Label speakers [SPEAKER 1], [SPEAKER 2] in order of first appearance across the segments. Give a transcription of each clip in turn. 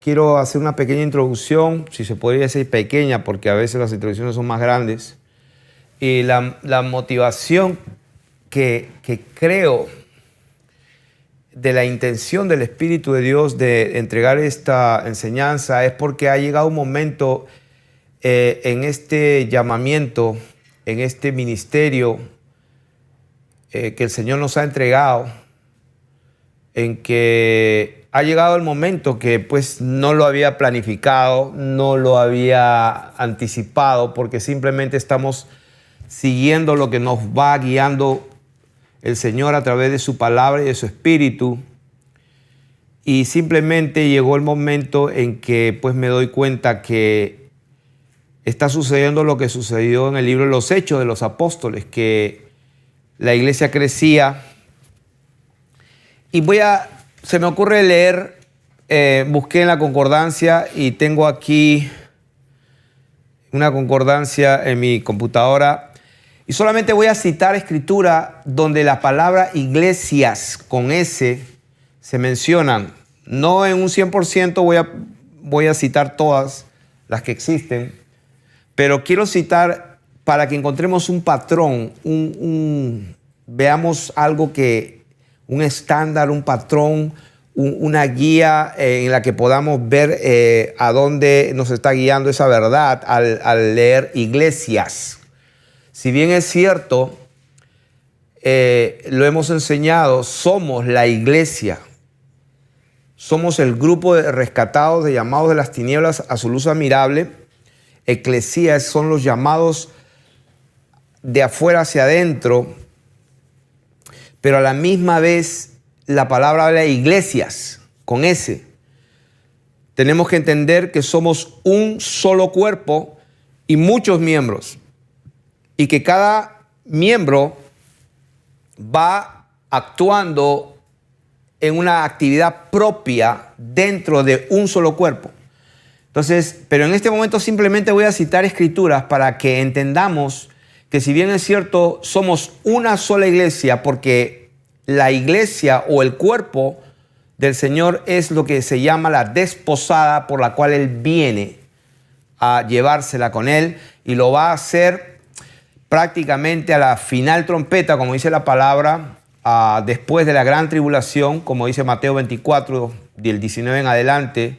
[SPEAKER 1] Quiero hacer una pequeña introducción, si se podría decir pequeña, porque a veces las introducciones son más grandes. Y la motivación que creo de la intención del Espíritu de Dios de entregar esta enseñanza es porque ha llegado un momento en este llamamiento, en este ministerio que el Señor nos ha entregado, en que ha llegado el momento que pues no lo había planificado, no lo había anticipado, porque simplemente estamos siguiendo lo que nos va guiando el Señor a través de su palabra y de su espíritu. Y simplemente llegó el momento en que pues me doy cuenta que está sucediendo lo que sucedió en el libro de los Hechos de los Apóstoles, que la iglesia crecía. Y se me ocurre leer, busqué en la concordancia y tengo aquí una concordancia en mi computadora. Y solamente voy a citar escritura donde la palabra iglesias con S se mencionan. No en un 100% voy a citar todas las que existen, pero quiero citar para que encontremos un patrón, veamos algo un estándar, un patrón, una guía en la que podamos ver a dónde nos está guiando esa verdad al leer iglesias. Si bien es cierto, lo hemos enseñado, somos la iglesia. Somos el grupo de rescatados, de llamados de las tinieblas a su luz admirable. Eclesías son los llamados de afuera hacia adentro, pero a la misma vez la palabra habla de iglesias, con S. Tenemos que entender que somos un solo cuerpo y muchos miembros, y que cada miembro va actuando en una actividad propia dentro de un solo cuerpo. Entonces, pero en este momento simplemente voy a citar escrituras para que entendamos que si bien es cierto, somos una sola iglesia, porque la iglesia o el cuerpo del Señor es lo que se llama la desposada por la cual Él viene a llevársela con Él, y lo va a hacer prácticamente a la final trompeta, como dice la palabra, después de la gran tribulación, como dice Mateo 24, del 19 en adelante,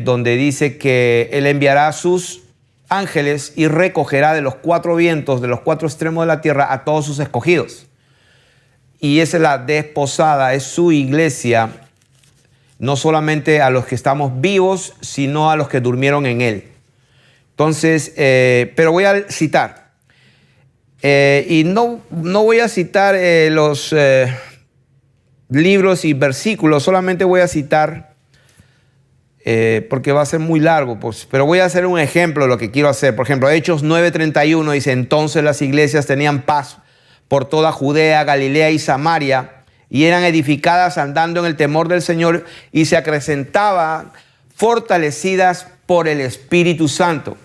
[SPEAKER 1] donde dice que Él enviará a sus ángeles y recogerá de los cuatro vientos, de los cuatro extremos de la tierra, a todos sus escogidos. Y esa es la desposada, es su iglesia, no solamente a los que estamos vivos, sino a los que durmieron en Él. Entonces, pero voy a citar. Y no voy a citar los libros y versículos, solamente voy a citar porque va a ser muy largo, pues, pero voy a hacer un ejemplo de lo que quiero hacer. Por ejemplo, Hechos 9:31 dice: entonces las iglesias tenían paz por toda Judea, Galilea y Samaria, y eran edificadas andando en el temor del Señor, y se acrecentaban fortalecidas por el Espíritu Santo.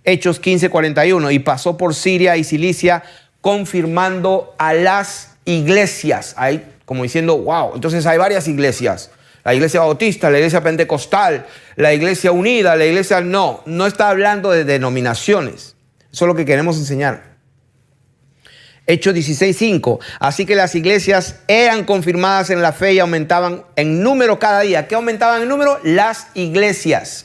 [SPEAKER 1] Hechos 15:41, y pasó por Siria y Cilicia confirmando a las iglesias. Ahí, como diciendo, wow, entonces hay varias iglesias. La iglesia bautista, la iglesia pentecostal, la iglesia unida, la iglesia... No está hablando de denominaciones. Eso es lo que queremos enseñar. Hechos 16:5, así que las iglesias eran confirmadas en la fe y aumentaban en número cada día. ¿Qué aumentaban en número? Las iglesias.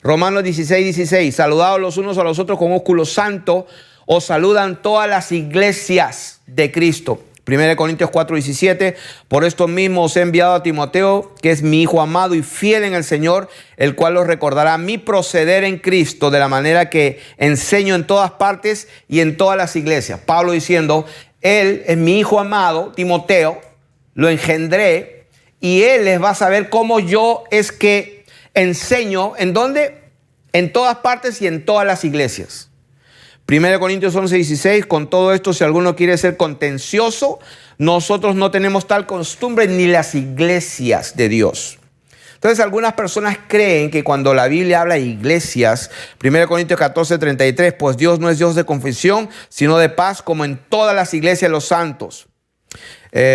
[SPEAKER 1] Romanos 16:16, saludados los unos a los otros con ósculo santo, os saludan todas las iglesias de Cristo. 1 Corintios 4:17, por esto mismo os he enviado a Timoteo, que es mi hijo amado y fiel en el Señor, el cual os recordará mi proceder en Cristo de la manera que enseño en todas partes y en todas las iglesias. Pablo diciendo, él es mi hijo amado, Timoteo, lo engendré, y él les va a saber cómo yo es que enseño, ¿en dónde? En todas partes y en todas las iglesias. 1 Corintios 11:16, con todo esto, si alguno quiere ser contencioso, nosotros no tenemos tal costumbre ni las iglesias de Dios. Entonces, algunas personas creen que cuando la Biblia habla de iglesias, 1 Corintios 14:33, pues Dios no es Dios de confusión, sino de paz, como en todas las iglesias de los santos.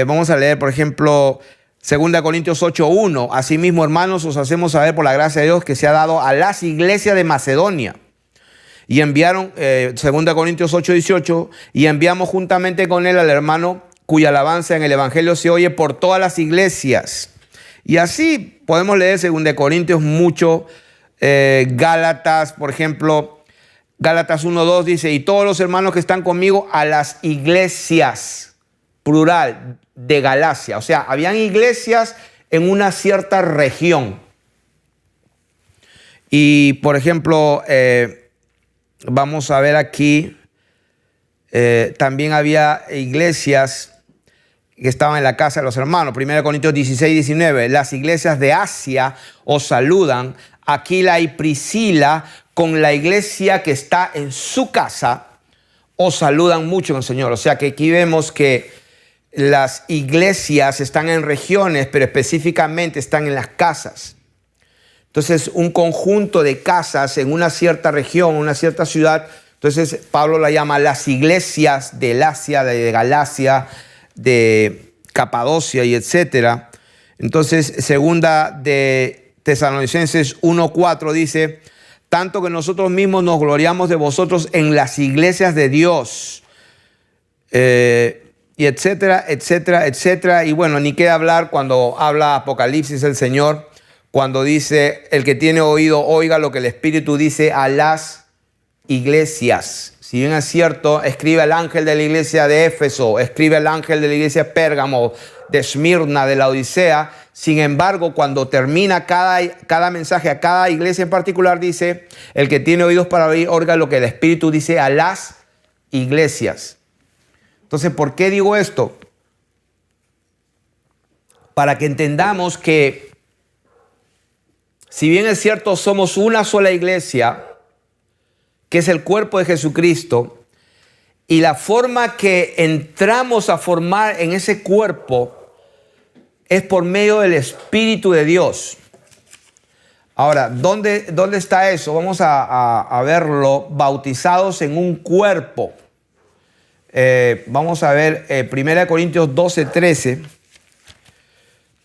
[SPEAKER 1] Vamos a leer, por ejemplo, 2 Corintios 8:1. Asimismo, hermanos, os hacemos saber por la gracia de Dios que se ha dado a las iglesias de Macedonia. Y enviaron, 2 Corintios 8:18, y enviamos juntamente con él al hermano cuya alabanza en el evangelio se oye por todas las iglesias. Y así podemos leer 2 Corintios mucho, Gálatas, por ejemplo, Gálatas 1:2 dice, y todos los hermanos que están conmigo a las iglesias, plural, de Galacia. O sea, habían iglesias en una cierta región. Y, por ejemplo, vamos a ver aquí, también había iglesias que estaban en la casa de los hermanos. 1 Corintios 16:19. Las iglesias de Asia os saludan. Aquila y Priscila, con la iglesia que está en su casa, os saludan mucho en el Señor. O sea que aquí vemos que las iglesias están en regiones, pero específicamente están en las casas. Entonces, un conjunto de casas en una cierta región, una cierta ciudad. Entonces, Pablo la llama las iglesias del Asia, de Galacia, de Capadocia y etcétera. Entonces, segunda de Tesalonicenses 1:4 dice, tanto que nosotros mismos nos gloriamos de vosotros en las iglesias de Dios. Y etcétera, etcétera, etcétera. Y bueno, ni qué hablar cuando habla Apocalipsis el Señor, cuando dice, el que tiene oído, oiga lo que el Espíritu dice a las iglesias. Si bien es cierto, escribe el ángel de la iglesia de Éfeso, escribe el ángel de la iglesia de Pérgamo, de Esmirna, de la Odisea. Sin embargo, cuando termina cada mensaje a cada iglesia en particular, dice, el que tiene oídos para oír, oiga lo que el Espíritu dice a las iglesias. Entonces, ¿por qué digo esto? Para que entendamos que, si bien es cierto, somos una sola iglesia, que es el cuerpo de Jesucristo, y la forma que entramos a formar en ese cuerpo es por medio del Espíritu de Dios. Ahora, ¿dónde está eso? Vamos a verlo, bautizados en un cuerpo. Vamos a ver 1 Corintios 12:13.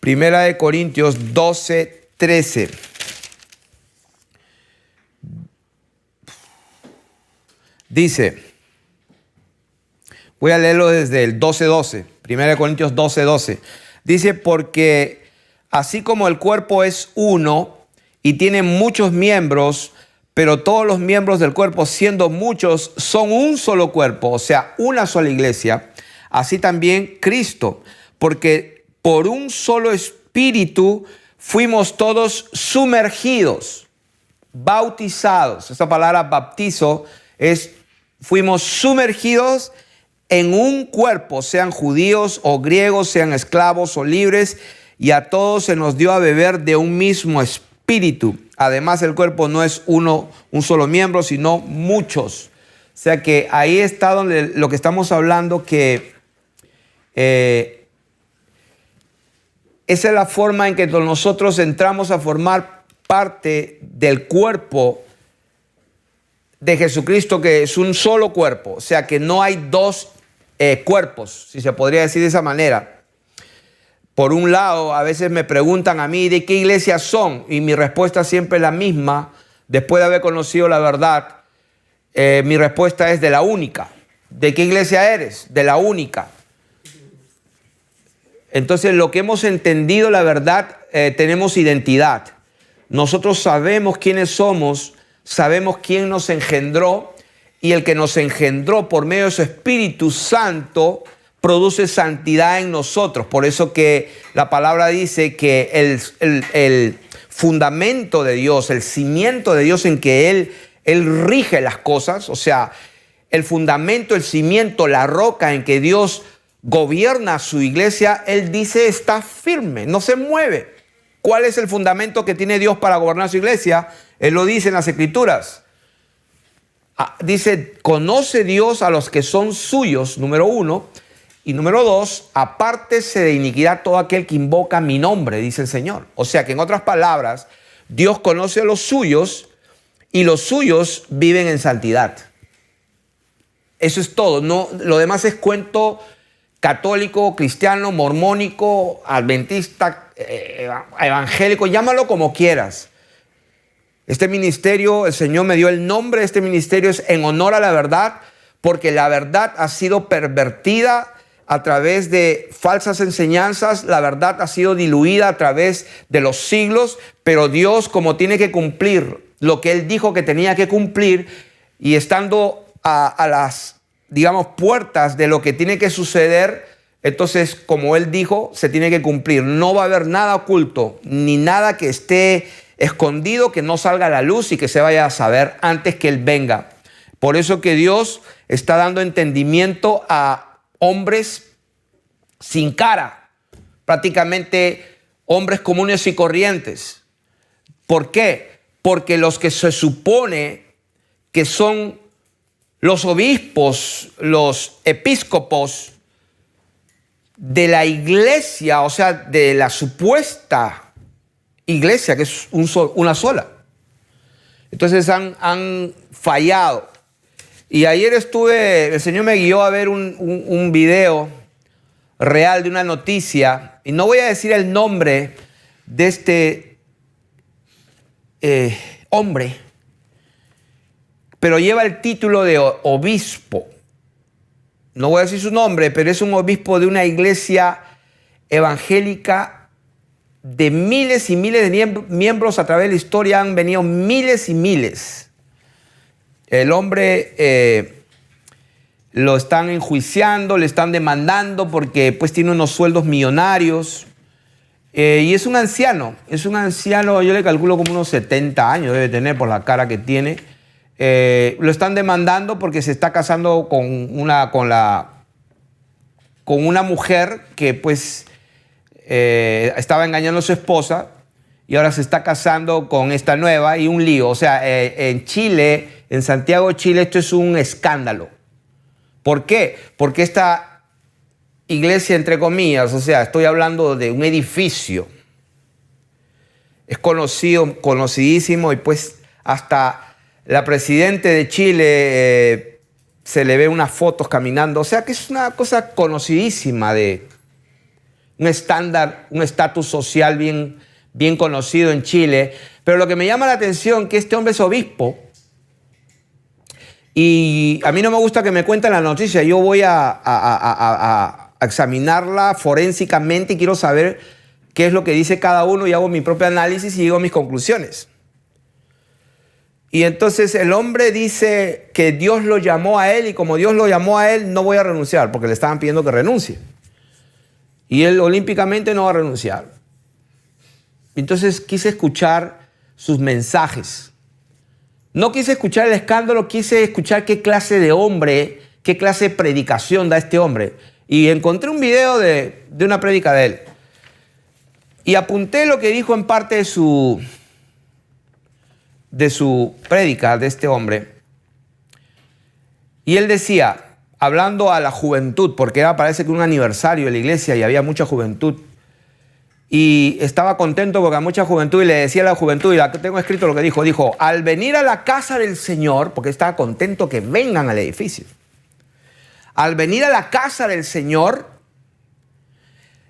[SPEAKER 1] 1 Corintios 12:13. Dice, voy a leerlo desde el 12:12. 1 Corintios 12:12. Dice, porque así como el cuerpo es uno y tiene muchos miembros, pero todos los miembros del cuerpo, siendo muchos, son un solo cuerpo, o sea, una sola iglesia. Así también Cristo, porque por un solo espíritu fuimos todos sumergidos, bautizados. Esta palabra bautizo es, fuimos sumergidos en un cuerpo, sean judíos o griegos, sean esclavos o libres, y a todos se nos dio a beber de un mismo espíritu. Además, el cuerpo no es un solo miembro, sino muchos. O sea que ahí está donde lo que estamos hablando, que esa es la forma en que nosotros entramos a formar parte del cuerpo de Jesucristo, que es un solo cuerpo. O sea que no hay dos cuerpos, si se podría decir de esa manera. Por un lado, a veces me preguntan a mí de qué iglesias son, y mi respuesta siempre es la misma. Después de haber conocido la verdad, mi respuesta es de la única. ¿De qué iglesia eres? De la única. Entonces, lo que hemos entendido la verdad, tenemos identidad. Nosotros sabemos quiénes somos, sabemos quién nos engendró, y el que nos engendró por medio de su Espíritu Santo produce santidad en nosotros. Por eso que la palabra dice que el fundamento de Dios, el cimiento de Dios en que Él rige las cosas, o sea, el fundamento, el cimiento, la roca en que Dios gobierna su iglesia, Él dice está firme, no se mueve. ¿Cuál es el fundamento que tiene Dios para gobernar su iglesia? Él lo dice en las Escrituras. Dice, conoce Dios a los que son suyos, número 1. Y número 2, apártese de iniquidad todo aquel que invoca mi nombre, dice el Señor. O sea que en otras palabras, Dios conoce a los suyos y los suyos viven en santidad. Eso es todo. No, lo demás es cuento católico, cristiano, mormónico, adventista, evangélico, llámalo como quieras. Este ministerio, el Señor me dio el nombre de este ministerio, es en honor a la verdad, porque la verdad ha sido pervertida a través de falsas enseñanzas, la verdad ha sido diluida a través de los siglos, pero Dios, como tiene que cumplir lo que Él dijo que tenía que cumplir, y estando a las, digamos, puertas de lo que tiene que suceder, entonces, como Él dijo, se tiene que cumplir. No va a haber nada oculto, ni nada que esté escondido, que no salga a la luz y que se vaya a saber antes que Él venga. Por eso que Dios está dando entendimiento a hombres sin cara, prácticamente hombres comunes y corrientes. ¿Por qué? Porque los que se supone que son los obispos, los episcopos de la iglesia, o sea, de la supuesta iglesia, que es una sola. Entonces han fallado. Y ayer el Señor me guió a ver un video real de una noticia, y no voy a decir el nombre de este hombre, pero lleva el título de obispo. No voy a decir su nombre, pero es un obispo de una iglesia evangélica de miles y miles de miembros. A través de la historia han venido miles y miles. El hombre lo están enjuiciando, le están demandando porque pues tiene unos sueldos millonarios. Y es un anciano, yo le calculo como unos 70 años debe tener por la cara que tiene. Lo están demandando porque se está casando con una mujer que pues estaba engañando a su esposa, y ahora se está casando con esta nueva, y un lío. O sea, en Chile, en Santiago, Chile, esto es un escándalo. ¿Por qué? Porque esta iglesia, entre comillas, o sea, estoy hablando de un edificio, es conocidísimo, y pues hasta la presidenta de Chile se le ve unas fotos caminando. O sea, que es una cosa conocidísima, de un estándar, un estatus social bien conocido en Chile. Pero lo que me llama la atención es que este hombre es obispo, y a mí no me gusta que me cuenten la noticia. Yo voy a examinarla forensicamente, y quiero saber qué es lo que dice cada uno, y hago mi propio análisis y llego a mis conclusiones. Y entonces el hombre dice que Dios lo llamó a él, y como Dios lo llamó a él, no voy a renunciar, porque le estaban pidiendo que renuncie. Y él olímpicamente no va a renunciar. Entonces quise escuchar sus mensajes. No quise escuchar el escándalo, quise escuchar qué clase de hombre, qué clase de predicación da este hombre. Y encontré un video de una prédica de él. Y apunté lo que dijo en parte de su prédica de este hombre. Y él decía, hablando a la juventud, porque era, parece que un aniversario de la iglesia y había mucha juventud, y estaba contento porque había mucha juventud, y le decía a la juventud, y aquí tengo escrito lo que dijo, al venir a la casa del Señor, porque estaba contento que vengan al edificio, al venir a la casa del Señor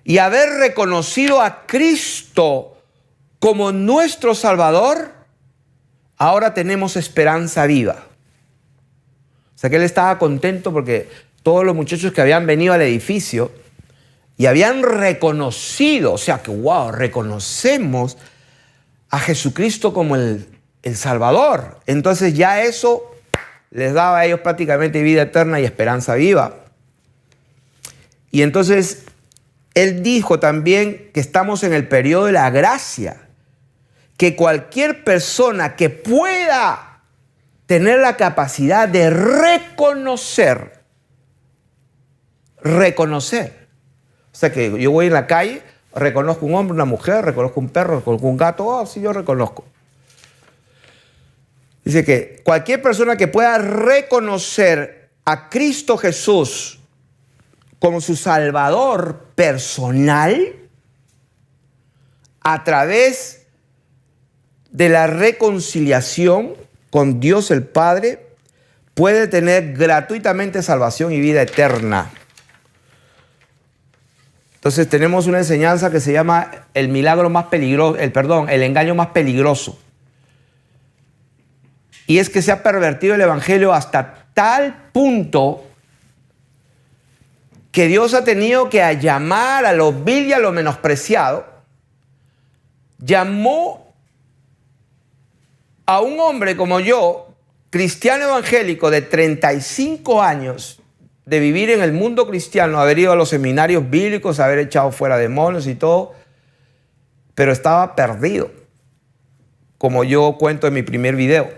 [SPEAKER 1] y haber reconocido a Cristo como nuestro Salvador, ahora tenemos esperanza viva. O sea que él estaba contento porque todos los muchachos que habían venido al edificio y habían reconocido, o sea que wow, reconocemos a Jesucristo como el Salvador. Entonces ya eso les daba a ellos prácticamente vida eterna y esperanza viva. Y entonces él dijo también que estamos en el periodo de la gracia, que cualquier persona que pueda tener la capacidad de reconocer. O sea que yo voy en la calle, reconozco un hombre, una mujer, reconozco un perro, reconozco un gato, oh, sí, yo reconozco. Dice que cualquier persona que pueda reconocer a Cristo Jesús como su Salvador personal a través de la reconciliación con Dios el Padre, puede tener gratuitamente salvación y vida eterna. Entonces tenemos una enseñanza que se llama el milagro más peligroso, el engaño más peligroso. Y es que se ha pervertido el evangelio hasta tal punto que Dios ha tenido que llamar a lo vil y a lo menospreciado. Llamó a un hombre como yo, cristiano evangélico de 35 años, de vivir en el mundo cristiano, haber ido a los seminarios bíblicos, haber echado fuera demonios y todo, pero estaba perdido, como yo cuento en mi primer video.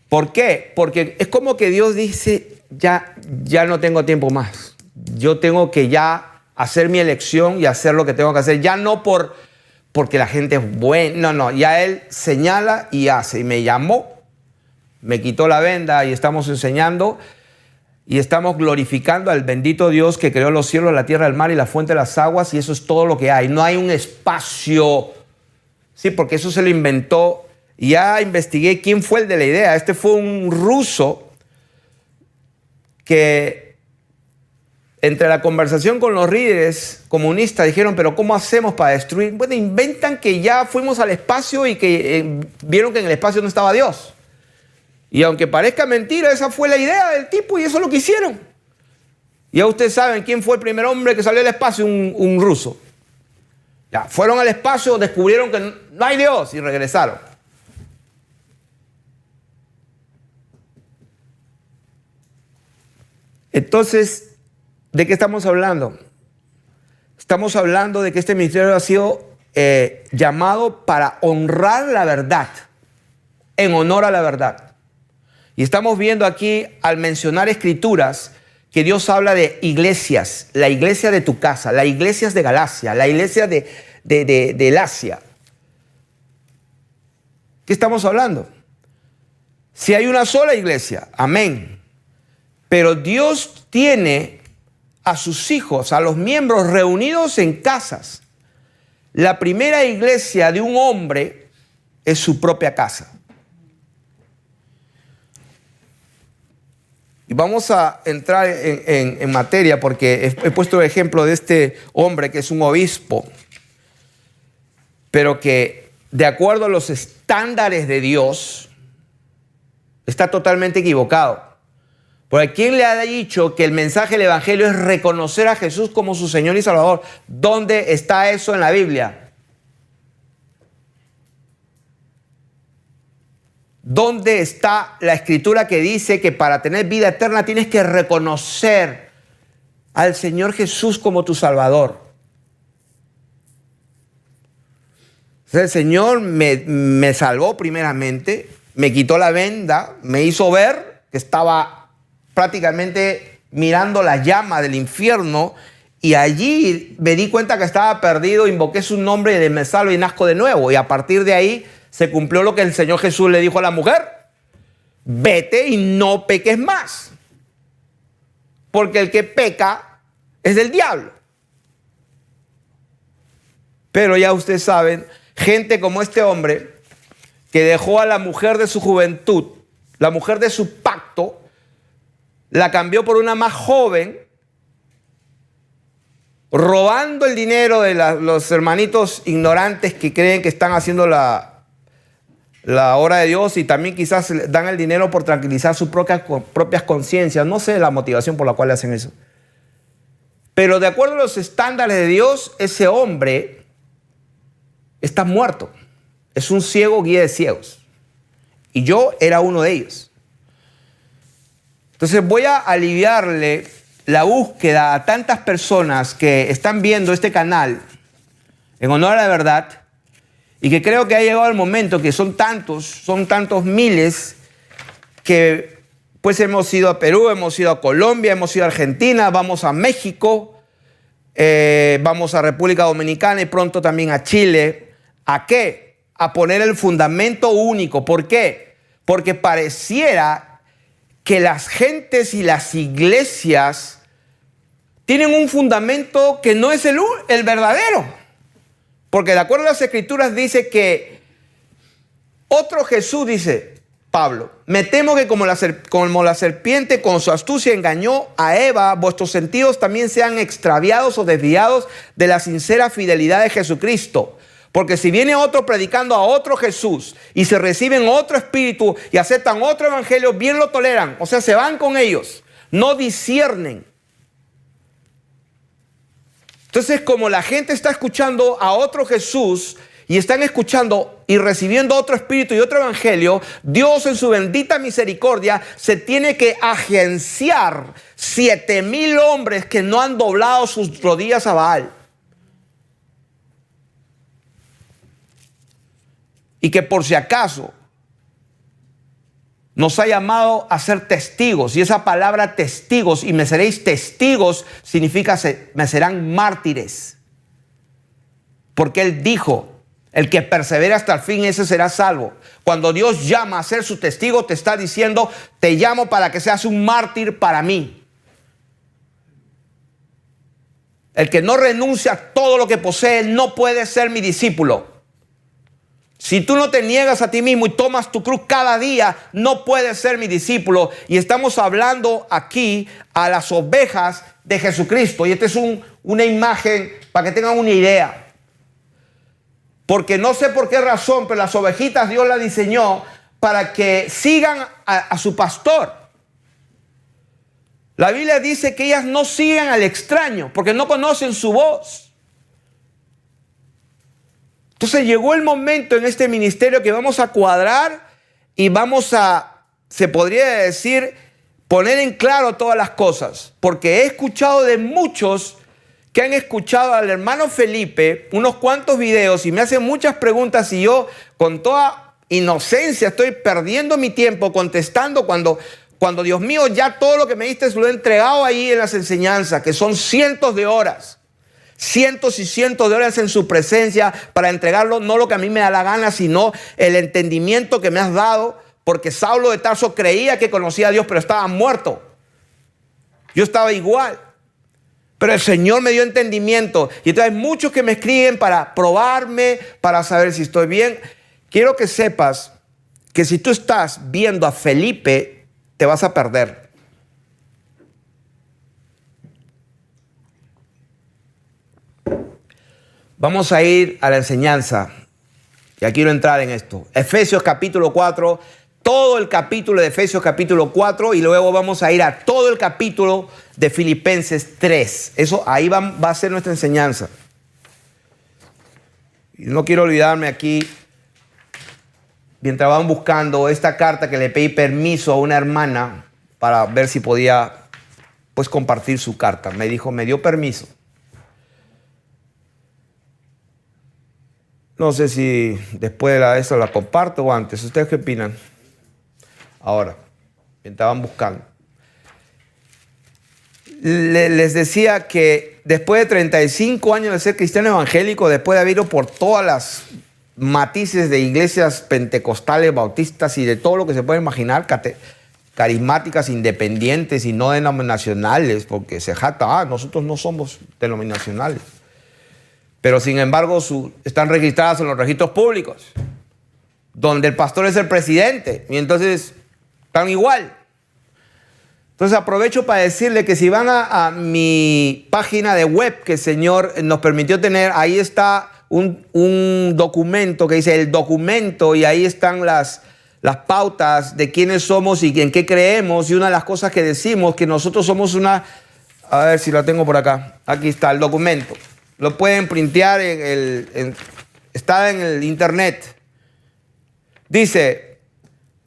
[SPEAKER 1] ¿Por qué? Porque es como que Dios dice, ya no tengo tiempo más. Yo tengo que ya hacer mi elección y hacer lo que tengo que hacer. Ya no porque la gente es buena, no, ya Él señala y hace. Y me llamó, me quitó la venda y estamos enseñando y estamos glorificando al bendito Dios que creó los cielos, la tierra, el mar y la fuente de las aguas, y eso es todo lo que hay. No hay un espacio, sí, porque eso se lo inventó. Ya investigué quién fue el de la idea. Este fue un ruso que entre la conversación con los líderes comunistas dijeron, pero ¿cómo hacemos para destruir? Bueno, inventan que ya fuimos al espacio y que vieron que en el espacio no estaba Dios. Y aunque parezca mentira, esa fue la idea del tipo y eso es lo que hicieron. Ya ustedes saben quién fue el primer hombre que salió al espacio, un ruso. Ya, fueron al espacio, descubrieron que no hay Dios y regresaron. Entonces, ¿de qué estamos hablando? Estamos hablando de que este ministerio ha sido llamado para honrar la verdad, en honor a la verdad. Y estamos viendo aquí, al mencionar escrituras, que Dios habla de iglesias, la iglesia de tu casa, las iglesias de Galacia, la iglesia de Asia. ¿Qué estamos hablando? Si hay una sola iglesia, amén. Pero Dios tiene a sus hijos, a los miembros reunidos en casas. La primera iglesia de un hombre es su propia casa. Y vamos a entrar en materia porque he puesto el ejemplo de este hombre que es un obispo, pero que de acuerdo a los estándares de Dios está totalmente equivocado. Porque ¿quién le ha dicho que el mensaje del evangelio es reconocer a Jesús como su Señor y Salvador? ¿Dónde está eso en la Biblia? ¿Dónde está la escritura que dice que para tener vida eterna tienes que reconocer al Señor Jesús como tu Salvador? El Señor me salvó primeramente, me quitó la venda, me hizo ver que estaba prácticamente mirando la llama del infierno, y allí me di cuenta que estaba perdido, invoqué su nombre y me salvo y nazco de nuevo. Y a partir de ahí se cumplió lo que el Señor Jesús le dijo a la mujer: vete y no peques más, porque el que peca es del diablo. Pero ya ustedes saben, gente como este hombre que dejó a la mujer de su juventud, la mujer de su pacto, la cambió por una más joven, robando el dinero de los hermanitos ignorantes que creen que están haciendo la obra de Dios, y también quizás dan el dinero por tranquilizar sus propias conciencias. No sé la motivación por la cual hacen eso. Pero de acuerdo a los estándares de Dios, ese hombre está muerto. Es un ciego guía de ciegos. Y yo era uno de ellos. Entonces voy a aliviarle la búsqueda a tantas personas que están viendo este canal en honor a la verdad, y que creo que ha llegado el momento que son tantos miles que pues hemos ido a Perú, hemos ido a Colombia, hemos ido a Argentina, vamos a México, vamos a República Dominicana y pronto también a Chile. ¿A qué? A poner el fundamento único. ¿Por qué? Porque pareciera que las gentes y las iglesias tienen un fundamento que no es el verdadero. Porque de acuerdo a las escrituras dice que otro Jesús, dice, Pablo, me temo que como la serpiente con su astucia engañó a Eva, vuestros sentidos también sean extraviados o desviados de la sincera fidelidad de Jesucristo. Porque si viene otro predicando a otro Jesús y se reciben otro espíritu y aceptan otro evangelio, bien lo toleran. O sea, se van con ellos, no disciernen. Entonces, como la gente está escuchando a otro Jesús y están escuchando y recibiendo otro espíritu y otro evangelio, Dios en su bendita misericordia se tiene que agenciar 7,000 hombres que no han doblado sus rodillas a Baal. Y que por si acaso nos ha llamado a ser testigos. Y esa palabra testigos, y me seréis testigos, significa me serán mártires. Porque Él dijo, el que persevera hasta el fin, ese será salvo. Cuando Dios llama a ser su testigo, te está diciendo, te llamo para que seas un mártir para mí. El que no renuncia a todo lo que posee no puede ser mi discípulo. Si tú no te niegas a ti mismo y tomas tu cruz cada día, no puedes ser mi discípulo. Y estamos hablando aquí a las ovejas de Jesucristo. Y esta es una imagen para que tengan una idea. Porque no sé por qué razón, pero las ovejitas Dios las diseñó para que sigan a su pastor. La Biblia dice que ellas no siguen al extraño porque no conocen su voz. Entonces llegó el momento en este ministerio que vamos a cuadrar y vamos a, se podría decir, poner en claro todas las cosas. Porque he escuchado de muchos que han escuchado al hermano Felipe unos cuantos videos y me hacen muchas preguntas y yo con toda inocencia estoy perdiendo mi tiempo contestando cuando Dios mío, ya todo lo que me diste lo he entregado ahí en las enseñanzas, que son cientos de horas. Cientos y cientos de horas en su presencia para entregarlo, no lo que a mí me da la gana, sino el entendimiento que me has dado, porque Saulo de Tarso creía que conocía a Dios, pero estaba muerto. Yo estaba igual, pero el Señor me dio entendimiento. Y entonces hay muchos que me escriben para probarme, para saber si estoy bien. Quiero que sepas que si tú estás viendo a Felipe, te vas a perder. Vamos a ir a la enseñanza. Ya quiero entrar en esto. Efesios capítulo 4, todo el capítulo de Efesios capítulo 4 y luego vamos a ir a todo el capítulo de Filipenses 3. Eso ahí va a ser nuestra enseñanza. Y no quiero olvidarme aquí, mientras van buscando esta carta que le pedí permiso a una hermana para ver si podía pues compartir su carta. Me dijo, me dio permiso. No sé si después de eso la comparto o antes. ¿Ustedes qué opinan? Ahora, mientras van buscando. Les decía que después de 35 años de ser cristiano evangélico, después de haber ido por todas las matices de iglesias pentecostales, bautistas y de todo lo que se puede imaginar, carismáticas, independientes y no denominacionales, porque se jacta, nosotros no somos denominacionales. Pero sin embargo están registradas en los registros públicos, donde el pastor es el presidente, y entonces están igual. Entonces aprovecho para decirle que si van a mi página de web que el Señor nos permitió tener, ahí está un documento que dice el documento, y ahí están las pautas de quiénes somos y en qué creemos, y una de las cosas que decimos que nosotros somos a ver si la tengo por acá, aquí está el documento. Lo pueden printear, está en el internet. Dice,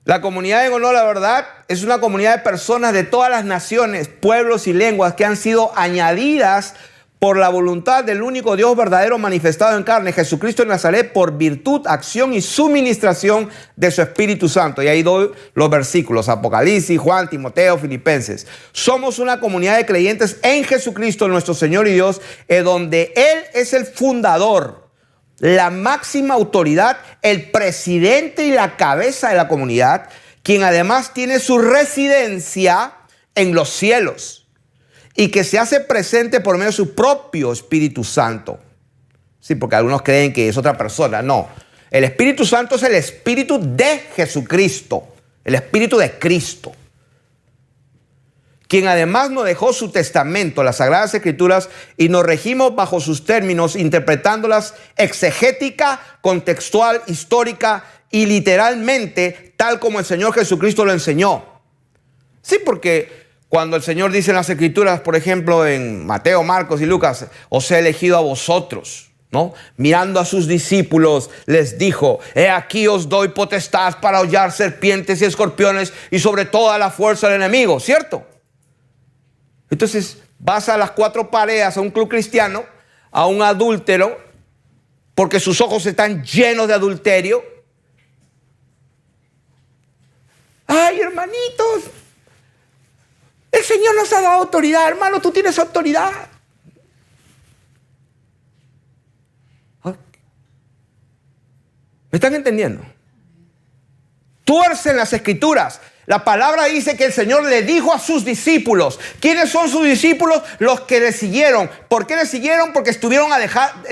[SPEAKER 1] la comunidad en honor a la verdad es una comunidad de personas de todas las naciones, pueblos y lenguas que han sido añadidas por la voluntad del único Dios verdadero manifestado en carne, Jesucristo de Nazaret, por virtud, acción y suministración de su Espíritu Santo. Y ahí doy los versículos, Apocalipsis, Juan, Timoteo, Filipenses. Somos una comunidad de creyentes en Jesucristo, nuestro Señor y Dios, donde Él es el fundador, la máxima autoridad, el presidente y la cabeza de la comunidad, quien además tiene su residencia en los cielos, y que se hace presente por medio de su propio Espíritu Santo. Sí, porque algunos creen que es otra persona. No, el Espíritu Santo es el Espíritu de Jesucristo. el Espíritu de Cristo, quien además nos dejó su testamento, las Sagradas Escrituras, y nos regimos bajo sus términos, interpretándolas exegética, contextual, histórica y literalmente, tal como el Señor Jesucristo lo enseñó. Sí, porque cuando el Señor dice en las Escrituras, por ejemplo, en Mateo, Marcos y Lucas, os he elegido a vosotros, ¿no? Mirando a sus discípulos, les dijo, he aquí os doy potestad para hollar serpientes y escorpiones y sobre toda la fuerza del enemigo, ¿cierto? Entonces vas a las cuatro paredes, a un club cristiano, a un adúltero, porque sus ojos están llenos de adulterio. Ay, hermanitos, el Señor nos ha dado autoridad, hermano, tú tienes autoridad. ¿Me están entendiendo? Tuercen las Escrituras. La palabra dice que el Señor le dijo a sus discípulos. ¿Quiénes son sus discípulos? Los que le siguieron. ¿Por qué le siguieron? Porque estuvieron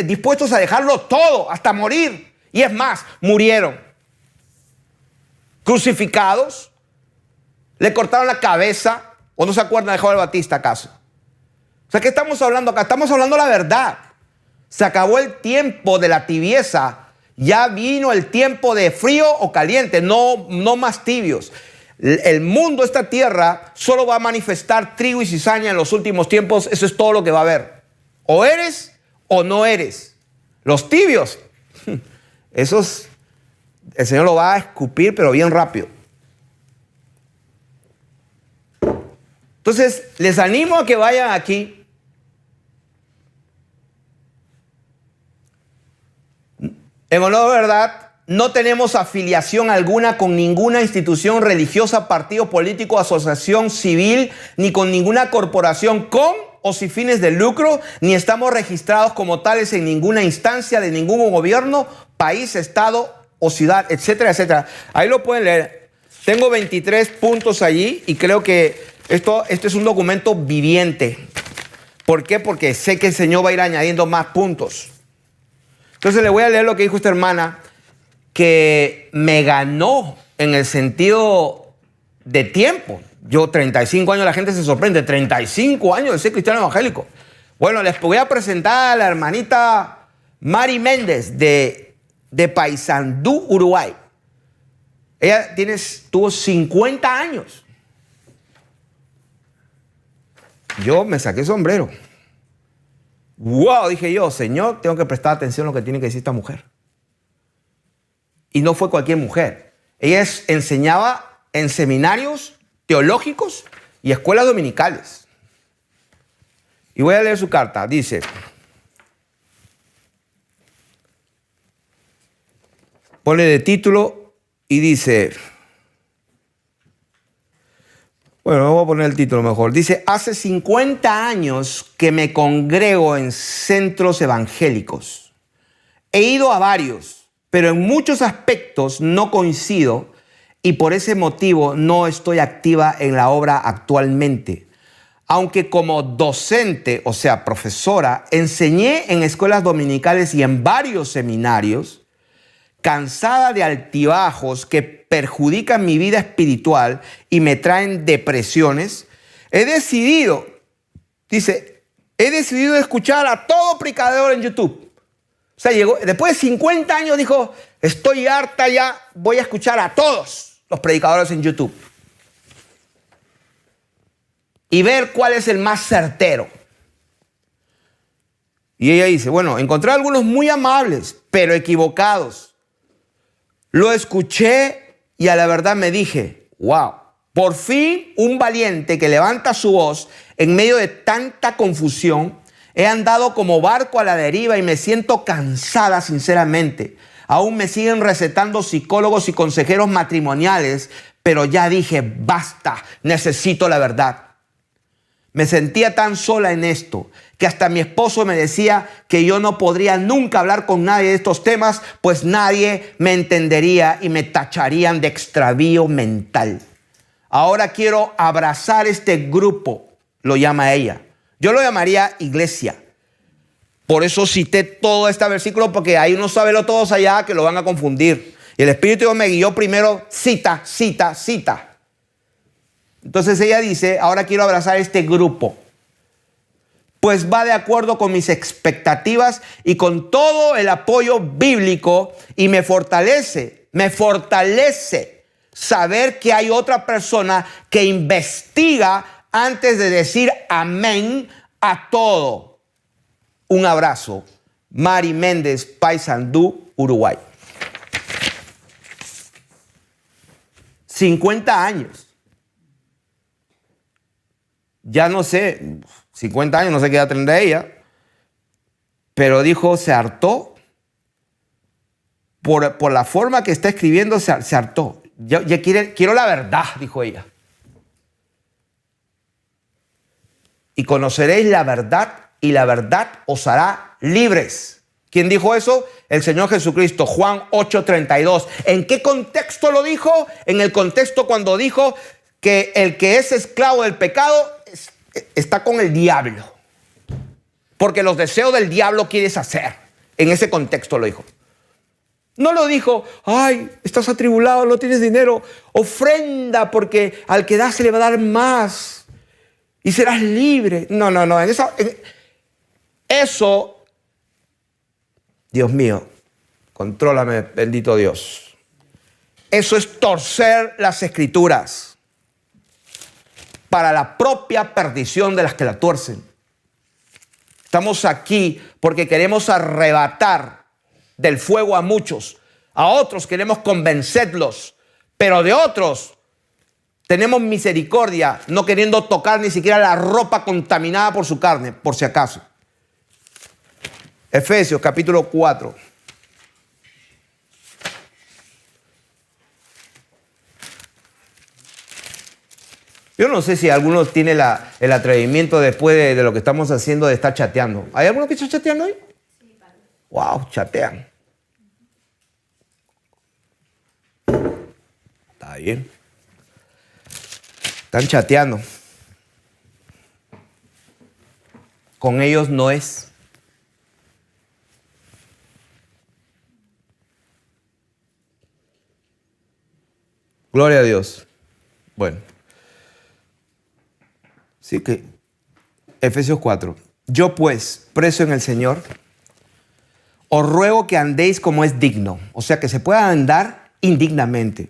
[SPEAKER 1] dispuestos a dejarlo todo, hasta morir. Y es más, murieron. Crucificados. Le cortaron la cabeza. ¿O no se acuerdan de Juan el Bautista acaso? O sea, ¿qué estamos hablando acá? Estamos hablando la verdad. Se acabó el tiempo de la tibieza. Ya vino el tiempo de frío o caliente. No más tibios. El mundo, esta tierra, solo va a manifestar trigo y cizaña en los últimos tiempos. Eso es todo lo que va a haber. O eres o no eres. Los tibios, esos, el Señor lo va a escupir, pero bien rápido. Entonces, les animo a que vayan aquí. En honor de verdad, no tenemos afiliación alguna con ninguna institución religiosa, partido político, asociación civil, ni con ninguna corporación con o sin fines de lucro, ni estamos registrados como tales en ninguna instancia de ningún gobierno, país, estado o ciudad, etcétera, etcétera. Ahí lo pueden leer. Tengo 23 puntos allí y creo que esto es un documento viviente. ¿Por qué? Porque sé que el Señor va a ir añadiendo más puntos. Entonces le voy a leer lo que dijo esta hermana, que me ganó en el sentido de tiempo. Yo 35 años, la gente se sorprende, 35 años de ser cristiano evangélico. Bueno, les voy a presentar a la hermanita Mari Méndez de Paysandú, Uruguay. Ella tuvo 50 años. Yo me saqué el sombrero. Wow, dije yo, Señor, tengo que prestar atención a lo que tiene que decir esta mujer. Y no fue cualquier mujer. Ella enseñaba en seminarios teológicos y escuelas dominicales. Y voy a leer su carta. Dice, pone de título y dice, bueno, voy a poner el título mejor. Dice, hace 50 años que me congrego en centros evangélicos. He ido a varios, pero en muchos aspectos no coincido y por ese motivo no estoy activa en la obra actualmente. Aunque como docente, o sea, profesora, enseñé en escuelas dominicales y en varios seminarios, cansada de altibajos que perjudican mi vida espiritual y me traen depresiones, he decidido escuchar a todo predicador en YouTube. O sea, después de 50 años dijo, estoy harta ya, voy a escuchar a todos los predicadores en YouTube. Y ver cuál es el más certero. Y ella dice, bueno, encontré algunos muy amables, pero equivocados. Lo escuché y a la verdad me dije, wow, por fin un valiente que levanta su voz en medio de tanta confusión. He andado como barco a la deriva y me siento cansada, sinceramente. Aún me siguen recetando psicólogos y consejeros matrimoniales, pero ya dije, basta, necesito la verdad. Me sentía tan sola en esto que hasta mi esposo me decía que yo no podría nunca hablar con nadie de estos temas, pues nadie me entendería y me tacharían de extravío mental. Ahora quiero abrazar este grupo, lo llama ella. Yo lo llamaría iglesia. Por eso cité todo este versículo, porque ahí uno sabe todos allá que lo van a confundir. Y el Espíritu de Dios me guió primero, cita, cita, cita. Entonces ella dice, ahora quiero abrazar este grupo. Pues va de acuerdo con mis expectativas y con todo el apoyo bíblico y me fortalece saber que hay otra persona que investiga antes de decir amén a todo. Un abrazo. Mari Méndez, Paysandú, Uruguay. 50 años. Ya no sé, 50 años, no sé qué edad tendrá ella, pero dijo, se hartó. Por la forma que está escribiendo, se hartó. Ya quiero la verdad, dijo ella. Y conoceréis la verdad, y la verdad os hará libres. ¿Quién dijo eso? El Señor Jesucristo, Juan 8:32. ¿En qué contexto lo dijo? En el contexto cuando dijo que el que es esclavo del pecado está con el diablo. Porque los deseos del diablo quieres hacer. En ese contexto lo dijo. No lo dijo, ay, estás atribulado, no tienes dinero, ofrenda porque al que da se le va a dar más y serás libre. No. En eso, Dios mío, contrólame, bendito Dios. Eso es torcer las escrituras para la propia perdición de las que la tuercen. Estamos aquí porque queremos arrebatar del fuego a muchos. A otros queremos convencerlos, pero de otros tenemos misericordia, no queriendo tocar ni siquiera la ropa contaminada por su carne, por si acaso. Efesios capítulo 4. Yo no sé si alguno tiene el atrevimiento después de lo que estamos haciendo de estar chateando. ¿Hay alguno que está chateando hoy? Sí, padre. Wow, chatean. Está bien. Están chateando. Con ellos no es. Gloria a Dios. Bueno. Sí que, Efesios 4. Yo pues, preso en el Señor, os ruego que andéis como es digno. O sea, que se pueda andar indignamente.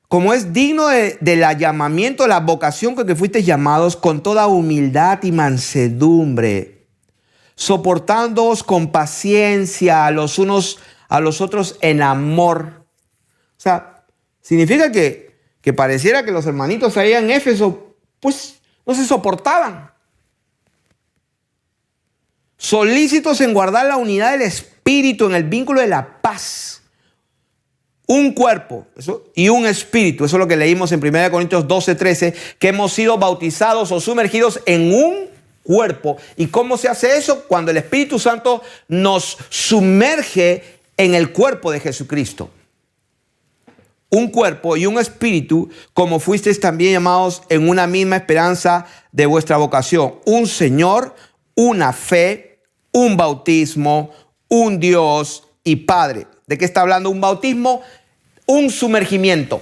[SPEAKER 1] Como es digno del llamamiento, de la vocación con que fuisteis llamados, con toda humildad y mansedumbre, soportándoos con paciencia a los unos a los otros en amor. O sea, significa que pareciera que los hermanitos ahí en Éfeso, pues no se soportaban. Solícitos en guardar la unidad del espíritu, en el vínculo de la paz. Un cuerpo y un espíritu. Eso es lo que leímos en 1 Corintios 12:13, que hemos sido bautizados o sumergidos en un cuerpo. ¿Y cómo se hace eso? Cuando el Espíritu Santo nos sumerge en el cuerpo de Jesucristo. Un cuerpo y un espíritu, como fuisteis también llamados en una misma esperanza de vuestra vocación. Un Señor, una fe, un bautismo, un Dios y Padre. ¿De qué está hablando un bautismo? Un sumergimiento.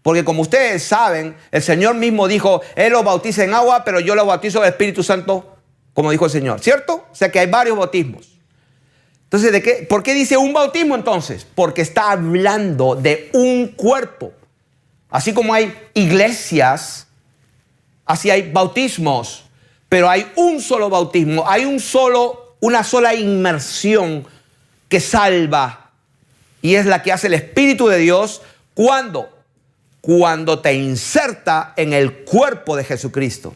[SPEAKER 1] Porque como ustedes saben, el Señor mismo dijo, Él los bautiza en agua, pero yo los bautizo del Espíritu Santo, como dijo el Señor. ¿Cierto? O sea que hay varios bautismos. Entonces, ¿por qué dice un bautismo entonces? Porque está hablando de un cuerpo. Así como hay iglesias, así hay bautismos, pero hay un solo bautismo, hay una sola inmersión que salva. Y es la que hace el Espíritu de Dios cuando te inserta en el cuerpo de Jesucristo.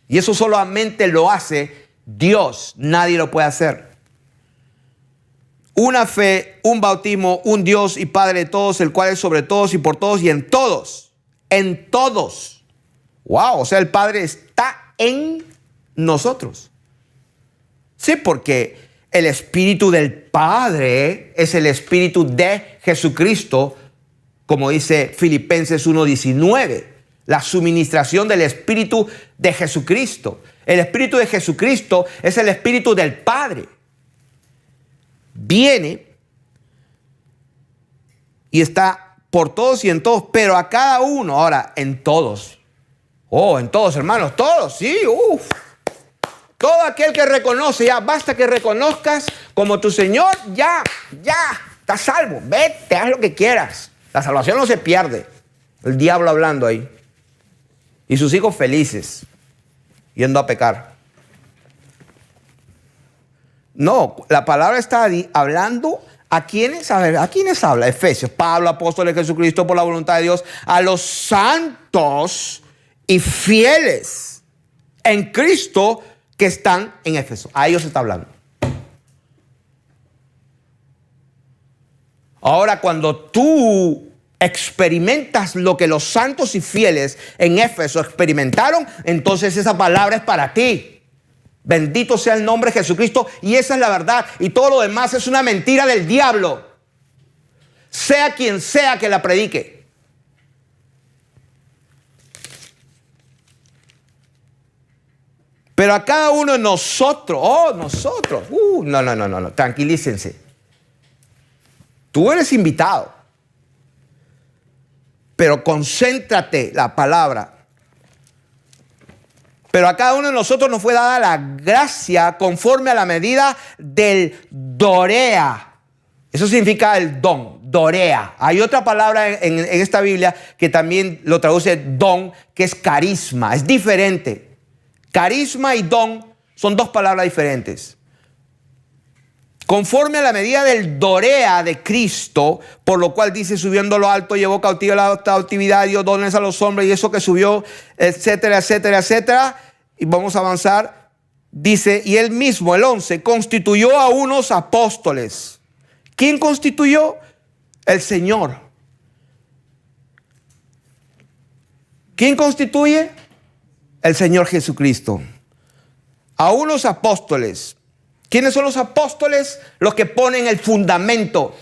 [SPEAKER 1] Y eso solamente lo hace Dios, nadie lo puede hacer. Una fe, un bautismo, un Dios y Padre de todos, el cual es sobre todos y por todos y en todos. En todos. Wow, o sea, el Padre está en nosotros. Sí, porque el Espíritu del Padre es el Espíritu de Jesucristo, como dice Filipenses 1:19. La suministración del Espíritu de Jesucristo. El Espíritu de Jesucristo es el Espíritu del Padre. Viene y está por todos y en todos, pero a cada uno. Ahora, en todos. Oh, en todos, hermanos, todos, sí, todo aquel que reconoce, ya basta que reconozcas como tu Señor, ya, estás salvo. Vete, haz lo que quieras. La salvación no se pierde. El diablo hablando ahí. Y sus hijos felices, yendo a pecar. No, la palabra está hablando a quienes, ¿a quiénes habla? Efesios, Pablo, apóstol de Jesucristo por la voluntad de Dios, a los santos y fieles en Cristo que están en Éfeso. A ellos se está hablando. Ahora, cuando tú experimentas lo que los santos y fieles en Éfeso experimentaron, entonces esa palabra es para ti. Bendito sea el nombre de Jesucristo, y esa es la verdad, y todo lo demás es una mentira del diablo, sea quien sea que la predique. Pero a cada uno de nosotros, no, tranquilícense. Tú eres invitado, pero concéntrate la palabra. Pero a cada uno de nosotros nos fue dada la gracia conforme a la medida del dorea. Eso significa el don, dorea. Hay otra palabra en esta Biblia que también lo traduce don, que es carisma. Es diferente. Carisma y don son dos palabras diferentes. Conforme a la medida del dorea de Cristo, por lo cual dice, subiendo lo alto, llevó cautiva la cautividad, dio dones a los hombres, y eso que subió, etcétera, etcétera, etcétera. Y vamos a avanzar. Dice, y él mismo, el 11, constituyó a unos apóstoles. ¿Quién constituyó? El Señor. ¿Quién constituye? El Señor Jesucristo. A unos apóstoles. ¿Quiénes son los apóstoles? Los que ponen el fundamento.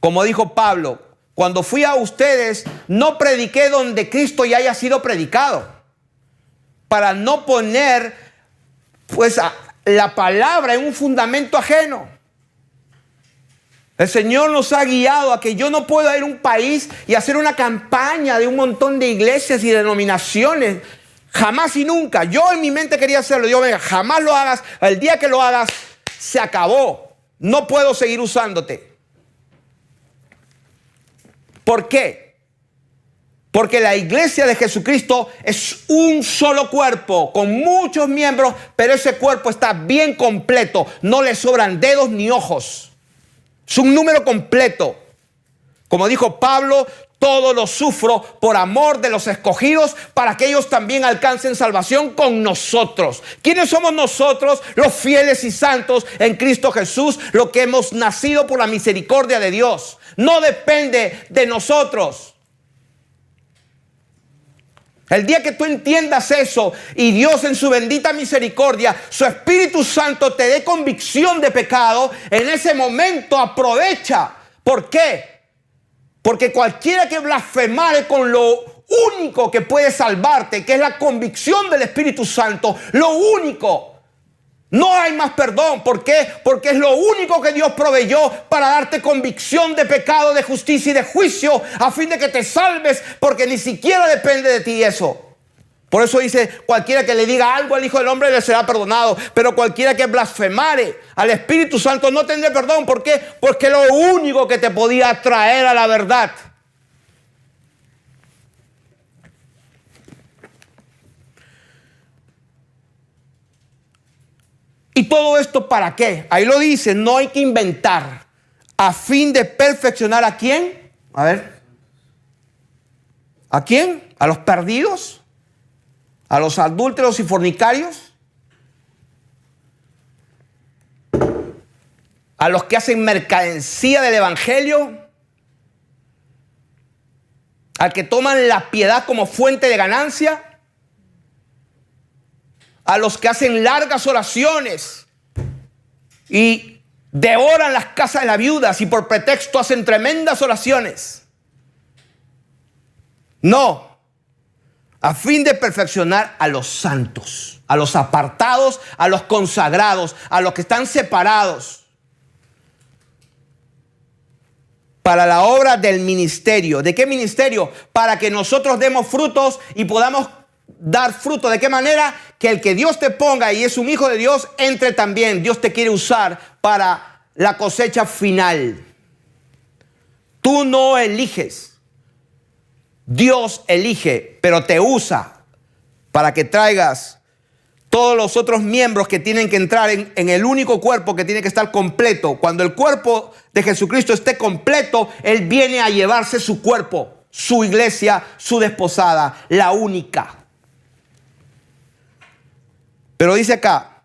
[SPEAKER 1] Como dijo Pablo, cuando fui a ustedes, no prediqué donde Cristo ya haya sido predicado, para no poner pues la palabra en un fundamento ajeno. El Señor nos ha guiado a que yo no puedo ir a un país y hacer una campaña de un montón de iglesias y denominaciones. Jamás y nunca. Yo en mi mente quería hacerlo. Digo, venga, jamás lo hagas. El día que lo hagas, se acabó. No puedo seguir usándote. ¿Por qué? Porque la iglesia de Jesucristo es un solo cuerpo, con muchos miembros, pero ese cuerpo está bien completo. No le sobran dedos ni ojos. Es un número completo. Como dijo Pablo, todo lo sufro por amor de los escogidos, para que ellos también alcancen salvación con nosotros. ¿Quiénes somos nosotros? Los fieles y santos en Cristo Jesús, los que hemos nacido por la misericordia de Dios. No depende de nosotros. El día que tú entiendas eso y Dios en su bendita misericordia, su Espíritu Santo te dé convicción de pecado, en ese momento aprovecha. ¿Por qué? Porque cualquiera que blasfemare con lo único que puede salvarte, que es la convicción del Espíritu Santo, lo único, no hay más perdón. ¿Por qué? Porque es lo único que Dios proveyó para darte convicción de pecado, de justicia y de juicio, a fin de que te salves, porque ni siquiera depende de ti eso. Por eso dice, cualquiera que le diga algo al Hijo del Hombre le será perdonado, pero cualquiera que blasfemare al Espíritu Santo no tendrá perdón. ¿Por qué? Porque lo único que te podía traer a la verdad. ¿Y todo esto para qué? Ahí lo dice, no hay que inventar. A fin de perfeccionar ¿a quién? A ver. ¿A quién? ¿A los perdidos? ¿A los adúlteros y fornicarios? ¿A los que hacen mercancía del evangelio? ¿Al que toman la piedad como fuente de ganancia? A los que hacen largas oraciones y devoran las casas de las viudas y por pretexto hacen tremendas oraciones. No, a fin de perfeccionar a los santos, a los apartados, a los consagrados, a los que están separados. para la obra del ministerio. ¿De qué ministerio? Para que nosotros demos frutos y podamos dar fruto. ¿De qué manera? Que el que Dios te ponga y es un hijo de Dios, entre también. Dios te quiere usar para la cosecha final. Tú no eliges. Dios elige, pero te usa para que traigas todos los otros miembros que tienen que entrar en el único cuerpo que tiene que estar completo. Cuando el cuerpo de Jesucristo esté completo, Él viene a llevarse su cuerpo, su iglesia, su desposada, la única. Pero dice acá,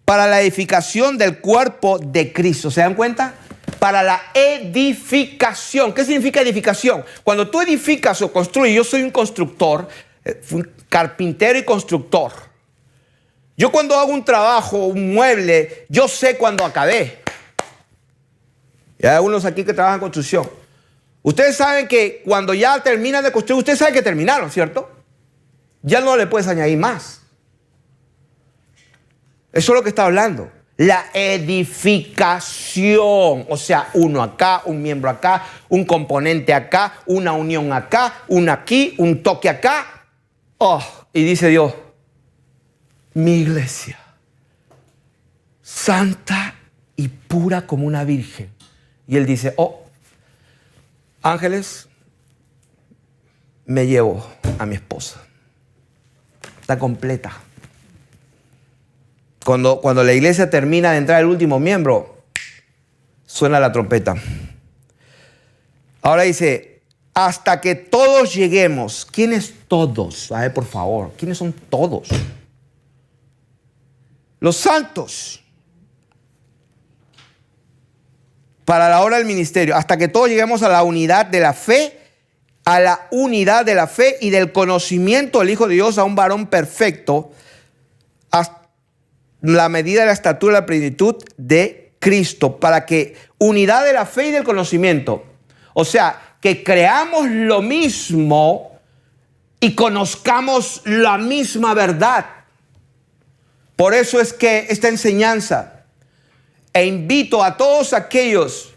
[SPEAKER 1] para la edificación del cuerpo de Cristo. ¿Se dan cuenta? Para la edificación. ¿Qué significa edificación? Cuando tú edificas o construyes, yo soy un constructor, un carpintero y constructor. Yo cuando hago un trabajo, un mueble, yo sé cuando acabé. Y hay algunos aquí que trabajan en construcción. Ustedes saben que cuando ya terminan de construir, ustedes saben que terminaron, ¿cierto? Ya no le puedes añadir más. Eso es lo que está hablando. La edificación. O sea, uno acá, un miembro acá, un componente acá, una unión acá, una aquí, un toque acá. Oh, y dice Dios, mi iglesia, santa y pura como una virgen. Y Él dice, oh, ángeles, me llevo a mi esposa. Está completa. Cuando la iglesia termina de entrar el último miembro, suena la trompeta. Ahora dice, hasta que todos lleguemos. ¿Quiénes todos? A ver, por favor, ¿quiénes son todos? Los santos. Para la hora del ministerio. Hasta que todos lleguemos a la unidad de la fe, a la unidad de la fe y del conocimiento del Hijo de Dios, a un varón perfecto, hasta la medida de la estatura de la plenitud de Cristo, para que unidad de la fe y del conocimiento, o sea, que creamos lo mismo y conozcamos la misma verdad. Por eso es que esta enseñanza, e invito a todos aquellos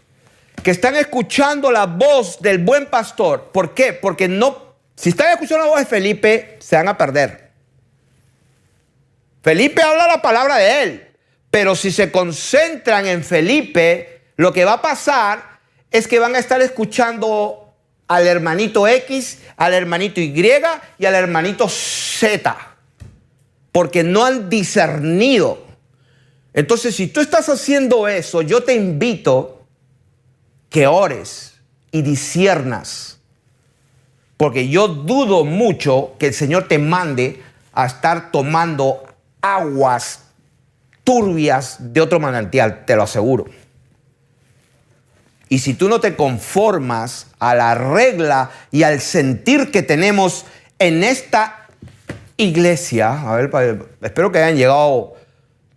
[SPEAKER 1] que están escuchando la voz del buen pastor. ¿Por qué? Porque no, si están escuchando la voz de Felipe, se van a perder. Felipe habla la palabra de él, pero si se concentran en Felipe, lo que va a pasar es que van a estar escuchando al hermanito X, al hermanito Y y al hermanito Z, porque no han discernido. Entonces, si tú estás haciendo eso, yo te invito que ores y disciernas, porque yo dudo mucho que el Señor te mande a estar tomando aguas turbias de otro manantial, te lo aseguro. Y si tú no te conformas a la regla y al sentir que tenemos en esta iglesia, a ver, espero que hayan llegado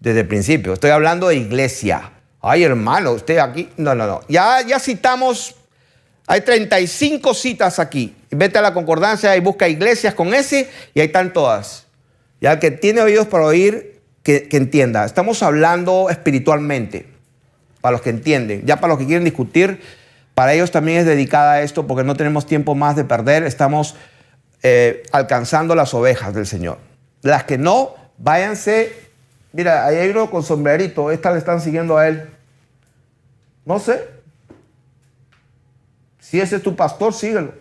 [SPEAKER 1] desde el principio, estoy hablando de iglesia. Ay, hermano, usted aquí, no. Ya citamos, hay 35 citas aquí. Vete a la concordancia y busca iglesias con ese y ahí están todas. Ya el que tiene oídos para oír, que entienda. Estamos hablando espiritualmente, para los que entienden. Ya para los que quieren discutir, para ellos también es dedicada a esto, porque no tenemos tiempo más de perder. Estamos alcanzando las ovejas del Señor. Las que no, váyanse. Mira, ahí hay uno con sombrerito. Estas le están siguiendo a él. No sé. Si ese es tu pastor, síguelo.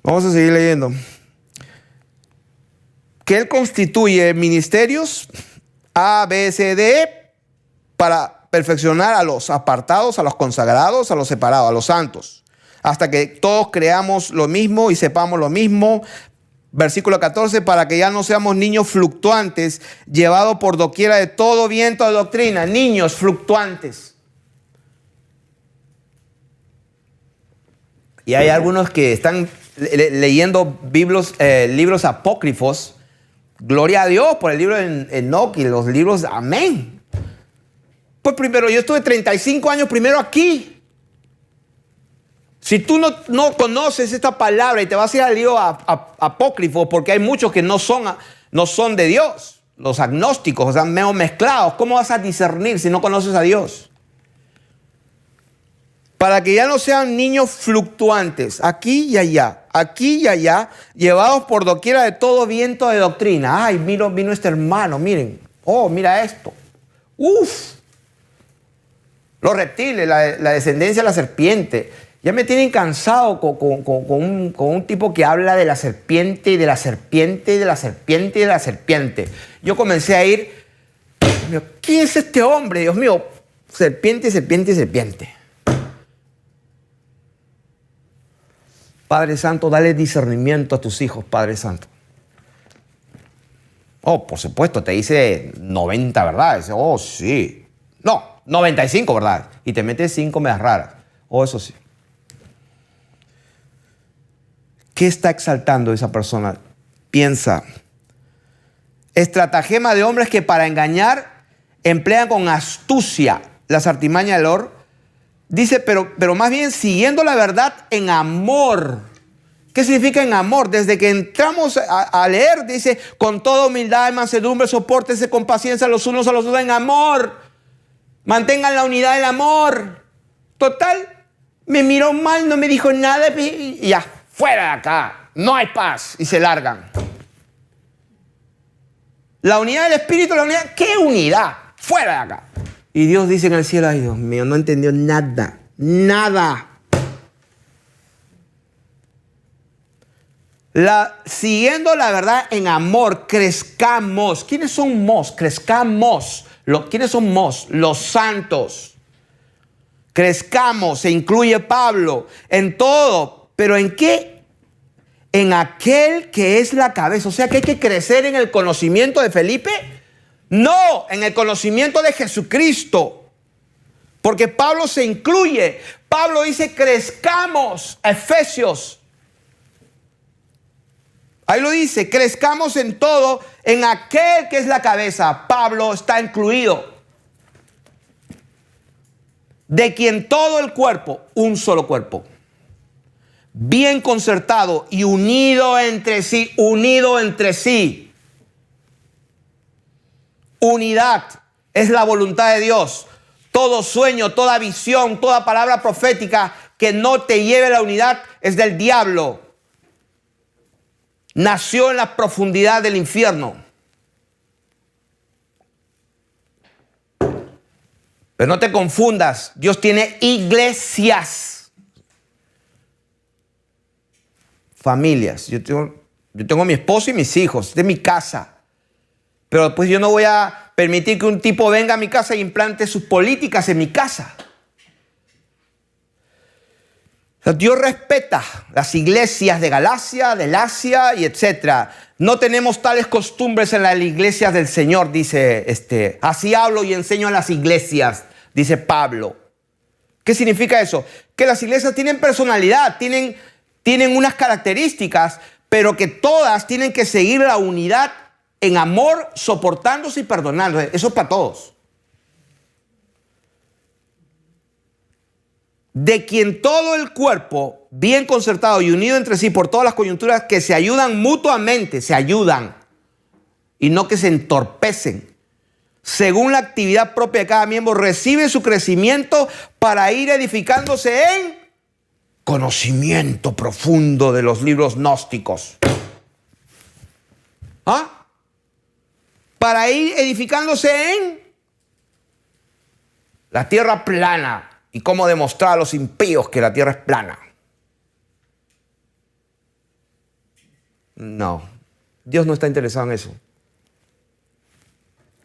[SPEAKER 1] Vamos a seguir leyendo. Que Él constituye ministerios A, B, C, D para perfeccionar a los apartados, a los consagrados, a los separados, a los santos, hasta que todos creamos lo mismo y sepamos lo mismo. Versículo 14, para que ya no seamos niños fluctuantes, llevados por doquiera de todo viento de doctrina. Niños fluctuantes. Y hay algunos que están leyendo libros apócrifos. Gloria a Dios por el libro de Enoch y los libros. Amén. Pues primero, yo estuve 35 años primero aquí. Si tú no conoces esta palabra y te vas a ir al libro apócrifo, porque hay muchos que no son de Dios, los agnósticos, están medio mezclados. ¿Cómo vas a discernir si no conoces a Dios? para que ya no sean niños fluctuantes, aquí y allá, llevados por doquiera de todo viento de doctrina. Ay, vino este hermano, miren. Oh, mira esto. Uf. Los reptiles, la descendencia de la serpiente. Ya me tienen cansado con un tipo que habla de la serpiente y de la serpiente y de la serpiente y de la serpiente. Yo comencé a ir, ¿quién es este hombre? Dios mío, serpiente, serpiente, serpiente. Padre Santo, dale discernimiento a tus hijos, Padre Santo. Oh, por supuesto, te dice 90 verdades. Oh, sí. No, 95 verdades. Y te metes 5 medias raras. Oh, eso sí. ¿Qué está exaltando esa persona? Piensa. Estratagema de hombres que para engañar emplean con astucia las artimañas del or. Dice, pero más bien siguiendo la verdad en amor. ¿Qué significa en amor? Desde que entramos a leer, dice, con toda humildad y mansedumbre, sopórtense con paciencia los unos a los otros en amor. Mantengan la unidad del amor. Total, me miró mal, no me dijo nada y ya, fuera de acá. No hay paz. Y se largan. La unidad del espíritu, la unidad, ¿qué unidad? Fuera de acá. Y Dios dice en el cielo, ay Dios mío, no entendió nada, nada. Siguiendo la verdad en amor, crezcamos. ¿Quiénes son mos? Crezcamos. ¿Quiénes son mos? Los santos. Crezcamos, se incluye Pablo, en todo. ¿Pero en qué? En aquel que es la cabeza. O sea que hay que crecer en el conocimiento de Felipe. No, en el conocimiento de Jesucristo. Porque Pablo se incluye. Pablo dice crezcamos. Efesios. Ahí lo dice, crezcamos en todo, en aquel que es la cabeza. Pablo está incluido. De quien todo el cuerpo, un solo cuerpo, bien concertado y unido entre sí, unido entre sí. Unidad es la voluntad de Dios. Todo sueño, toda visión, toda palabra profética que no te lleve a la unidad es del diablo. Nació en la profundidad del infierno. Pero no te confundas, Dios tiene iglesias, familias. Yo tengo a mi esposo y mis hijos, de mi casa. Pero pues yo no voy a permitir que un tipo venga a mi casa y implante sus políticas en mi casa. Dios respeta las iglesias de Galacia, del Asia y etcétera. No tenemos tales costumbres en las iglesias del Señor, dice así hablo y enseño a las iglesias, dice Pablo. ¿Qué significa eso? Que las iglesias tienen personalidad, tienen unas características, pero que todas tienen que seguir la unidad en amor, soportándose y perdonándose. Eso es para todos. De quien todo el cuerpo, bien concertado y unido entre sí por todas las coyunturas, que se ayudan mutuamente, se ayudan, y no que se entorpecen, según la actividad propia de cada miembro, recibe su crecimiento para ir edificándose en conocimiento profundo de los libros gnósticos. ¿Ah? Para ir edificándose en la tierra plana. Y cómo demostrar a los impíos que la tierra es plana. No, Dios no está interesado en eso.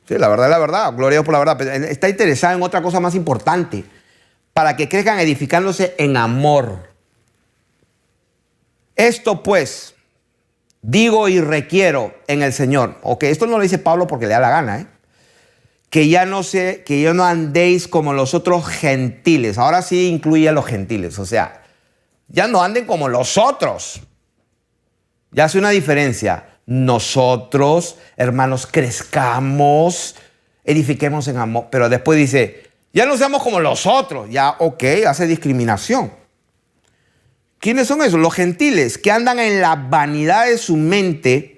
[SPEAKER 1] Sí, la verdad es la verdad, gloria a Dios por la verdad. Pero está interesado en otra cosa más importante. Para que crezcan edificándose en amor. Esto pues, digo y requiero en el Señor. Ok, esto no lo dice Pablo porque le da la gana, que ya no andéis como los otros gentiles. Ahora sí incluye a los gentiles. O sea, ya no anden como los otros. Ya hace una diferencia. Nosotros, hermanos, crezcamos, edifiquemos en amor. Pero después dice, ya no seamos como los otros. Ya, ok, hace discriminación. ¿Quiénes son esos? Los gentiles que andan en la vanidad de su mente,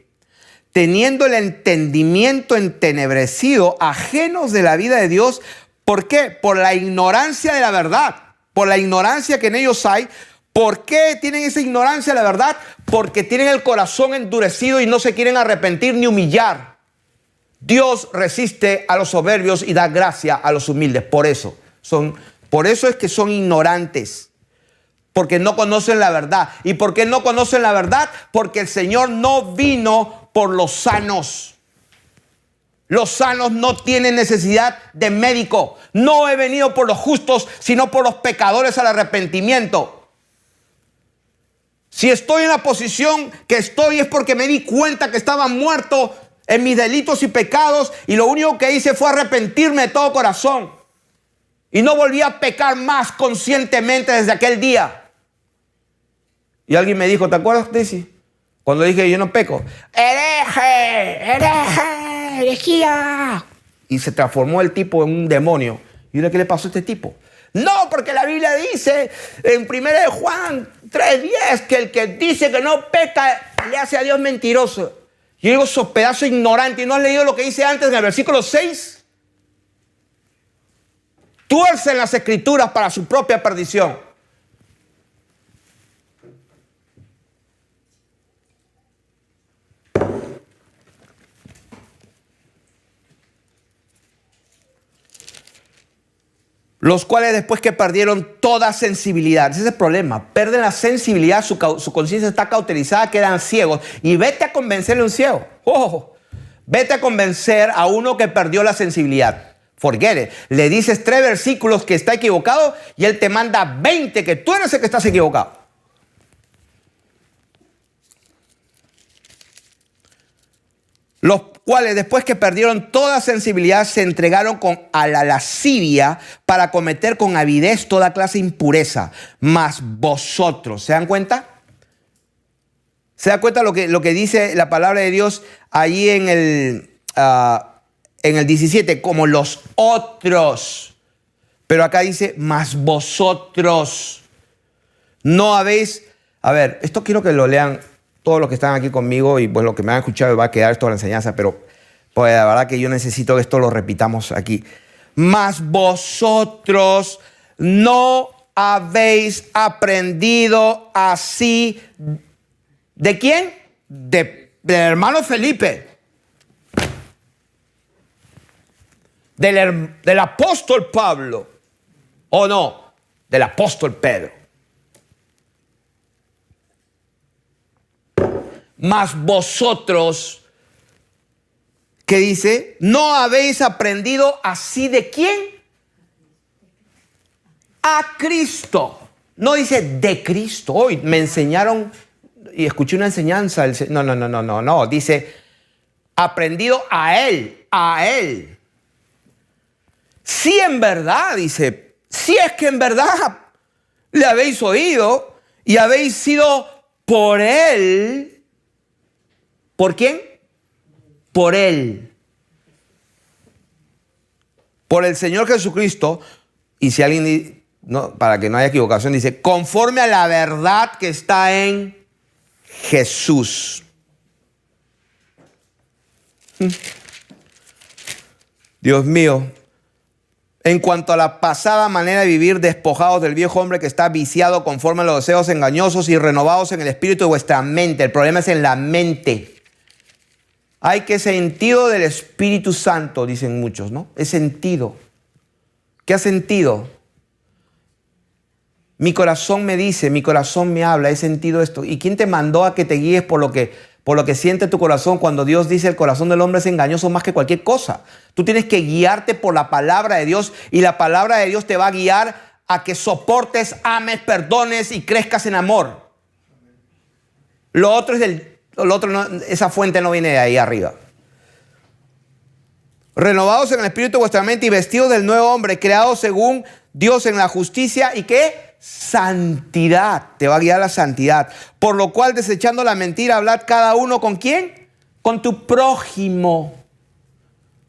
[SPEAKER 1] teniendo el entendimiento entenebrecido, ajenos de la vida de Dios. ¿Por qué? Por la ignorancia de la verdad. por la ignorancia que en ellos hay. ¿Por qué tienen esa ignorancia de la verdad? Porque tienen el corazón endurecido y no se quieren arrepentir ni humillar. Dios resiste a los soberbios y da gracia a los humildes. Por eso es que son ignorantes. Porque no conocen la verdad. ¿Y por qué no conocen la verdad? Porque el Señor no vino por los sanos. Los sanos no tienen necesidad de médico. No he venido por los justos, sino por los pecadores al arrepentimiento. Si estoy en la posición que estoy es porque me di cuenta que estaba muerto en mis delitos y pecados y lo único que hice fue arrepentirme de todo corazón. Y no volví a pecar más conscientemente desde aquel día. Y alguien me dijo, ¿te acuerdas, Daisy? Cuando dije, yo no peco. ¡Herejía! Y se transformó el tipo en un demonio. ¿Y ahora qué le pasó a este tipo? No, porque la Biblia dice en 1 Juan 3:10 que el que dice que no peca le hace a Dios mentiroso. Yo digo, esos pedazos ignorantes. ¿Y no has leído lo que dice antes en el versículo 6? Tuercen las escrituras para su propia perdición. Los cuales después que perdieron toda sensibilidad, ese es el problema, pierden la sensibilidad, su conciencia está cauterizada, quedan ciegos. Y vete a convencerle a un ciego. Vete a convencer a uno que perdió la sensibilidad. Forget it. Le dices 3 versículos que está equivocado y él te manda 20 que tú eres el que estás equivocado. Los cuales después que perdieron toda sensibilidad se entregaron a la lascivia para cometer con avidez toda clase de impureza. Mas vosotros, ¿se dan cuenta? ¿Se dan cuenta lo que dice la palabra de Dios allí en el 17? Como los otros. Pero acá dice, mas vosotros no habéis... A ver, esto quiero que lo lean todos los que están aquí conmigo y pues los que me han escuchado va a quedar toda la enseñanza, pero pues la verdad que yo necesito que esto lo repitamos aquí. Mas vosotros no habéis aprendido así. ¿De quién? Del hermano Felipe. Del apóstol Pablo. ¿O no? Del apóstol Pedro. Mas vosotros, ¿qué dice? No habéis aprendido así ¿de quién? A Cristo. No dice de Cristo. Hoy me enseñaron y escuché una enseñanza. No. Dice aprendido a Él, a Él. Si en verdad, dice, si es que en verdad le habéis oído y habéis sido por Él. ¿Por quién? Por Él. Por el Señor Jesucristo. Y si alguien, no, para que no haya equivocación, dice, conforme a la verdad que está en Jesús. Dios mío. En cuanto a la pasada manera de vivir, despojados del viejo hombre que está viciado conforme a los deseos engañosos y renovados en el espíritu de vuestra mente. El problema es en la mente. Hay que sentido del Espíritu Santo, dicen muchos, ¿no? Es sentido. ¿Qué ha sentido? Mi corazón me dice, mi corazón me habla, he sentido esto. ¿Y quién te mandó a que te guíes por lo que siente tu corazón? Cuando Dios dice el corazón del hombre es engañoso más que cualquier cosa. Tú tienes que guiarte por la palabra de Dios y la palabra de Dios te va a guiar a que soportes, ames, perdones y crezcas en amor. Lo otro esa fuente no viene de ahí arriba. Renovados en el espíritu de vuestra mente y vestidos del nuevo hombre, creados según Dios en la justicia y ¿qué? Santidad. Te va a guiar la santidad. Por lo cual, desechando la mentira, hablad cada uno ¿con quién? Con tu prójimo.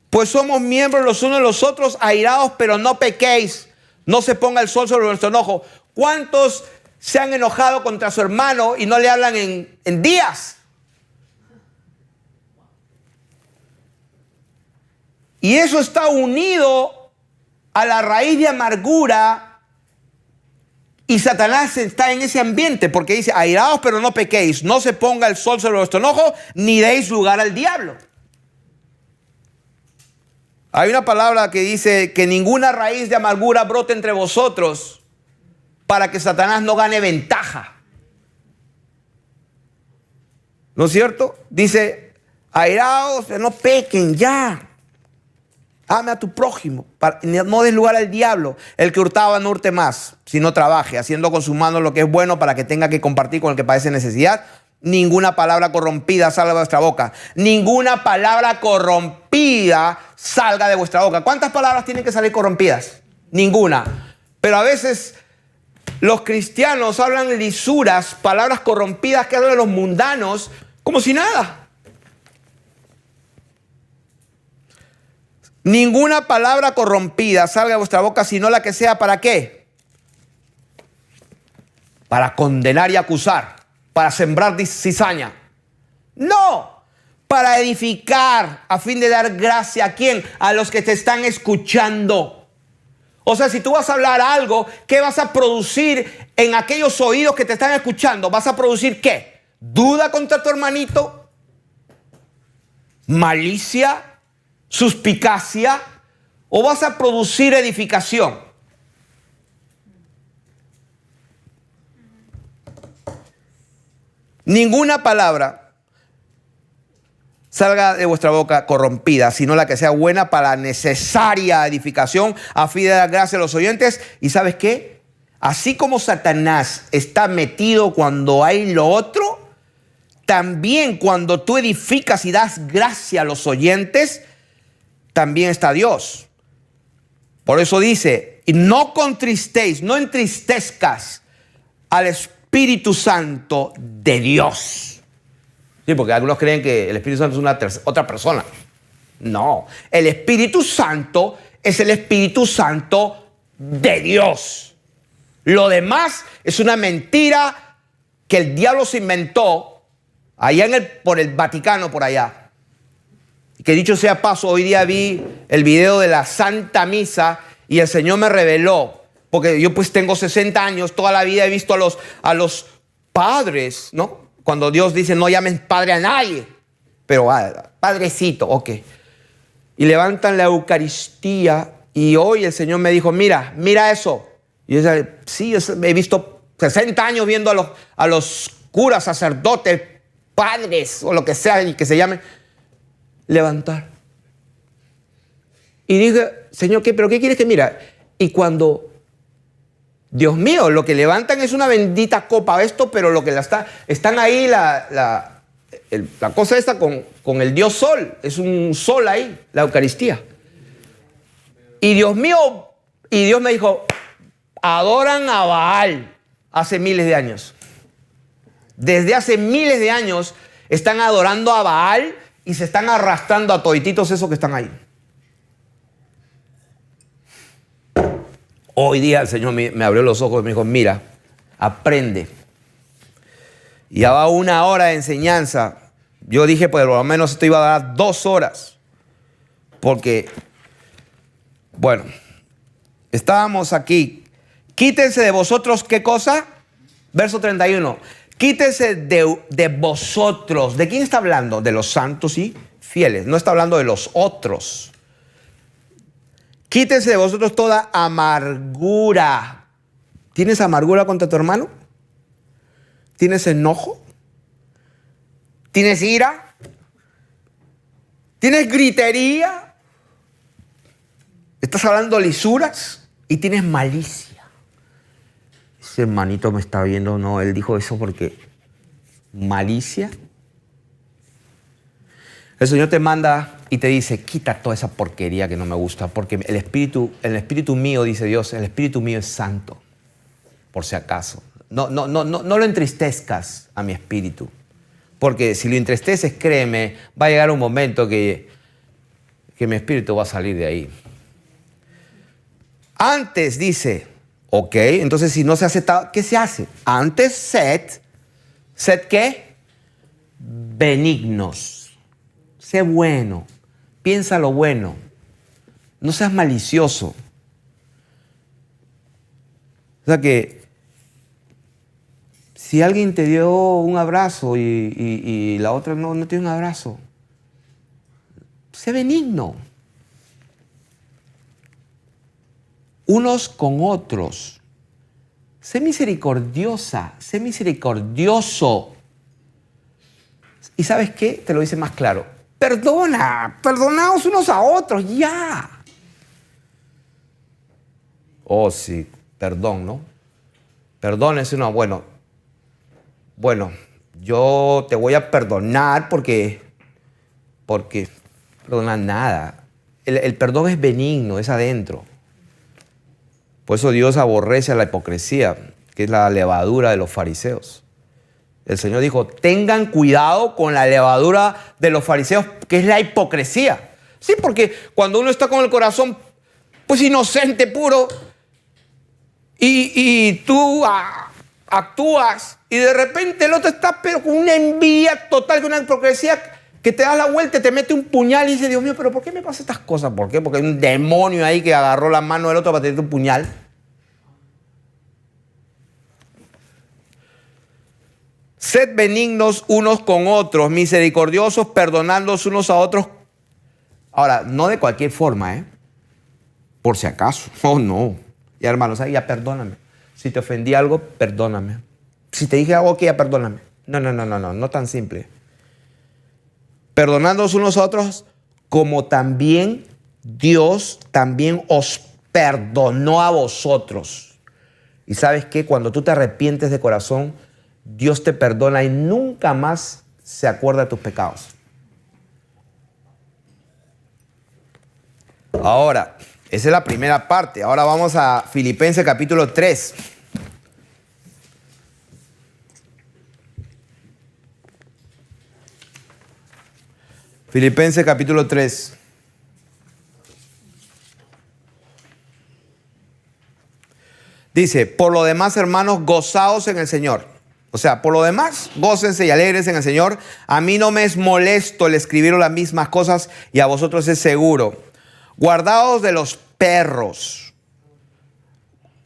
[SPEAKER 1] Pues somos miembros los unos de los otros, airados, pero no pequéis. No se ponga el sol sobre vuestro enojo. ¿Cuántos se han enojado contra su hermano y no le hablan en días? Y eso está unido a la raíz de amargura Y Satanás está en ese ambiente porque dice, airaos pero no pequéis, no se ponga el sol sobre vuestro enojo, ni deis lugar al diablo. Hay una palabra que dice que ninguna raíz de amargura brote entre vosotros para que Satanás no gane ventaja. ¿No es cierto? Dice, airaos, no pequen ya. Ame a tu prójimo, no des lugar al diablo. El que hurtaba no hurte más, sino trabaje, haciendo con sus manos lo que es bueno para que tenga que compartir con el que padece necesidad. Ninguna palabra corrompida salga de vuestra boca. Ninguna palabra corrompida salga de vuestra boca. ¿Cuántas palabras tienen que salir corrompidas? Ninguna. Pero a veces los cristianos hablan lisuras, palabras corrompidas que hablan de los mundanos, como si nada. Ninguna palabra corrompida salga de vuestra boca, sino la que sea, ¿para qué? Para condenar y acusar, para sembrar cizaña. No, para edificar, a fin de dar gracia, ¿a quién? A los que te están escuchando. O sea, si tú vas a hablar algo, ¿qué vas a producir en aquellos oídos que te están escuchando? ¿Vas a producir qué? ¿Duda contra tu hermanito? ¿Malicia? ¿Suspicacia? ¿O vas a producir edificación? Ninguna palabra salga de vuestra boca corrompida, sino la que sea buena para la necesaria edificación, a fin de dar gracia a los oyentes. ¿Y sabes qué? Así como Satanás está metido cuando hay lo otro, también cuando tú edificas y das gracia a los oyentes, también está Dios. Por eso dice, y no contristéis, no entristezcas al Espíritu Santo de Dios. Sí, porque algunos creen que el Espíritu Santo es otra persona. No, el Espíritu Santo es el Espíritu Santo de Dios. Lo demás es una mentira que el diablo se inventó allá por el Vaticano, por allá. Que dicho sea paso, hoy día vi el video de la Santa Misa y el Señor me reveló, porque yo pues tengo 60 años, toda la vida he visto a los padres, ¿no? Cuando Dios dice no llames padre a nadie, pero padrecito, ok. Y levantan la Eucaristía y hoy el Señor me dijo, mira eso. Y yo decía, sí, yo he visto 60 años viendo a los curas, sacerdotes, padres o lo que sea y que se llamen, levantar. Y dije, Señor, ¿pero qué quieres que mira? Y cuando, Dios mío, lo que levantan es una bendita copa, pero lo que están ahí, la cosa esta con el Dios Sol, es un sol ahí, la Eucaristía. Y Dios mío, y Dios me dijo, adoran a Baal hace miles de años. Desde hace miles de años están adorando a Baal y se están arrastrando a todititos esos que están ahí. Hoy día el Señor me abrió los ojos y me dijo, mira, aprende. Y ya va 1 hora de enseñanza. Yo dije, pues por lo menos esto iba a dar 2 horas. Porque, bueno, estábamos aquí. Quítense de vosotros, ¿qué cosa? Verso 31. Quítense de vosotros. ¿De quién está hablando? De los santos y fieles. No está hablando de los otros. Quítense de vosotros toda amargura. ¿Tienes amargura contra tu hermano? ¿Tienes enojo? ¿Tienes ira? ¿Tienes gritería? ¿Estás hablando lisuras? ¿Y tienes malicia? Ese hermanito me está viendo, no, él dijo eso porque malicia. El Señor te manda y te dice, quita toda esa porquería que no me gusta, porque el espíritu mío, dice Dios, el espíritu mío es santo, por si acaso. No lo entristezcas a mi espíritu, porque si lo entristeces, créeme, va a llegar un momento que mi espíritu va a salir de ahí. Antes dice, ok, entonces si no se hace, ¿qué se hace? Antes sed ¿qué? Benignos. Sé bueno, piensa lo bueno, no seas malicioso. O sea que Si alguien te dio un abrazo y la otra no tiene un abrazo, sé benigno. Unos con otros. Sé misericordiosa, sé misericordioso. ¿Y sabes qué? Te lo dice más claro. Perdonaos unos a otros, ya. Oh, sí, perdón, ¿no? Perdónese uno, bueno, yo te voy a perdonar porque perdonar nada. El perdón es benigno, es adentro. Por eso Dios aborrece a la hipocresía, que es la levadura de los fariseos. El Señor dijo, tengan cuidado con la levadura de los fariseos, que es la hipocresía. Sí, porque cuando uno está con el corazón, pues inocente, puro, y tú actúas, y de repente el otro está pero con una envidia total, con una hipocresía, que te das la vuelta, te mete un puñal y dice, Dios mío, pero ¿por qué me pasan estas cosas? ¿Por qué? Porque hay un demonio ahí que agarró la mano del otro para tenerte un puñal. Sed benignos unos con otros, misericordiosos, perdonándoos unos a otros. Ahora, no de cualquier forma, por si acaso. Oh, no. Ya, hermanos, ya perdóname. Si te ofendí algo, perdóname. Si te dije algo, que ya perdóname. No tan simple. Perdonándoos unos a otros, como también Dios también os perdonó a vosotros. Y ¿sabes qué? Cuando tú te arrepientes de corazón, Dios te perdona y nunca más se acuerda de tus pecados. Ahora, esa es la primera parte. Ahora vamos a Filipenses capítulo 3. Filipenses capítulo 3. Dice, por lo demás, hermanos, gozaos en el Señor. O sea, por lo demás, gócense y alegres en el Señor. A mí no me es molesto el escribiros las mismas cosas y a vosotros es seguro. Guardaos de los perros.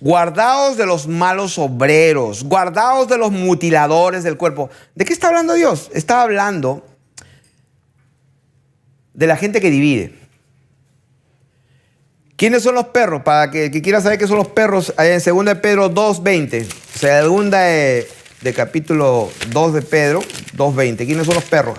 [SPEAKER 1] Guardaos de los malos obreros. Guardaos de los mutiladores del cuerpo. ¿De qué está hablando Dios? Está hablando de la gente que divide. ¿Quiénes son los perros? Para que quiera saber qué son los perros, en 2 de Pedro 2:20. Segunda de capítulo 2 de Pedro 2:20. ¿Quiénes son los perros?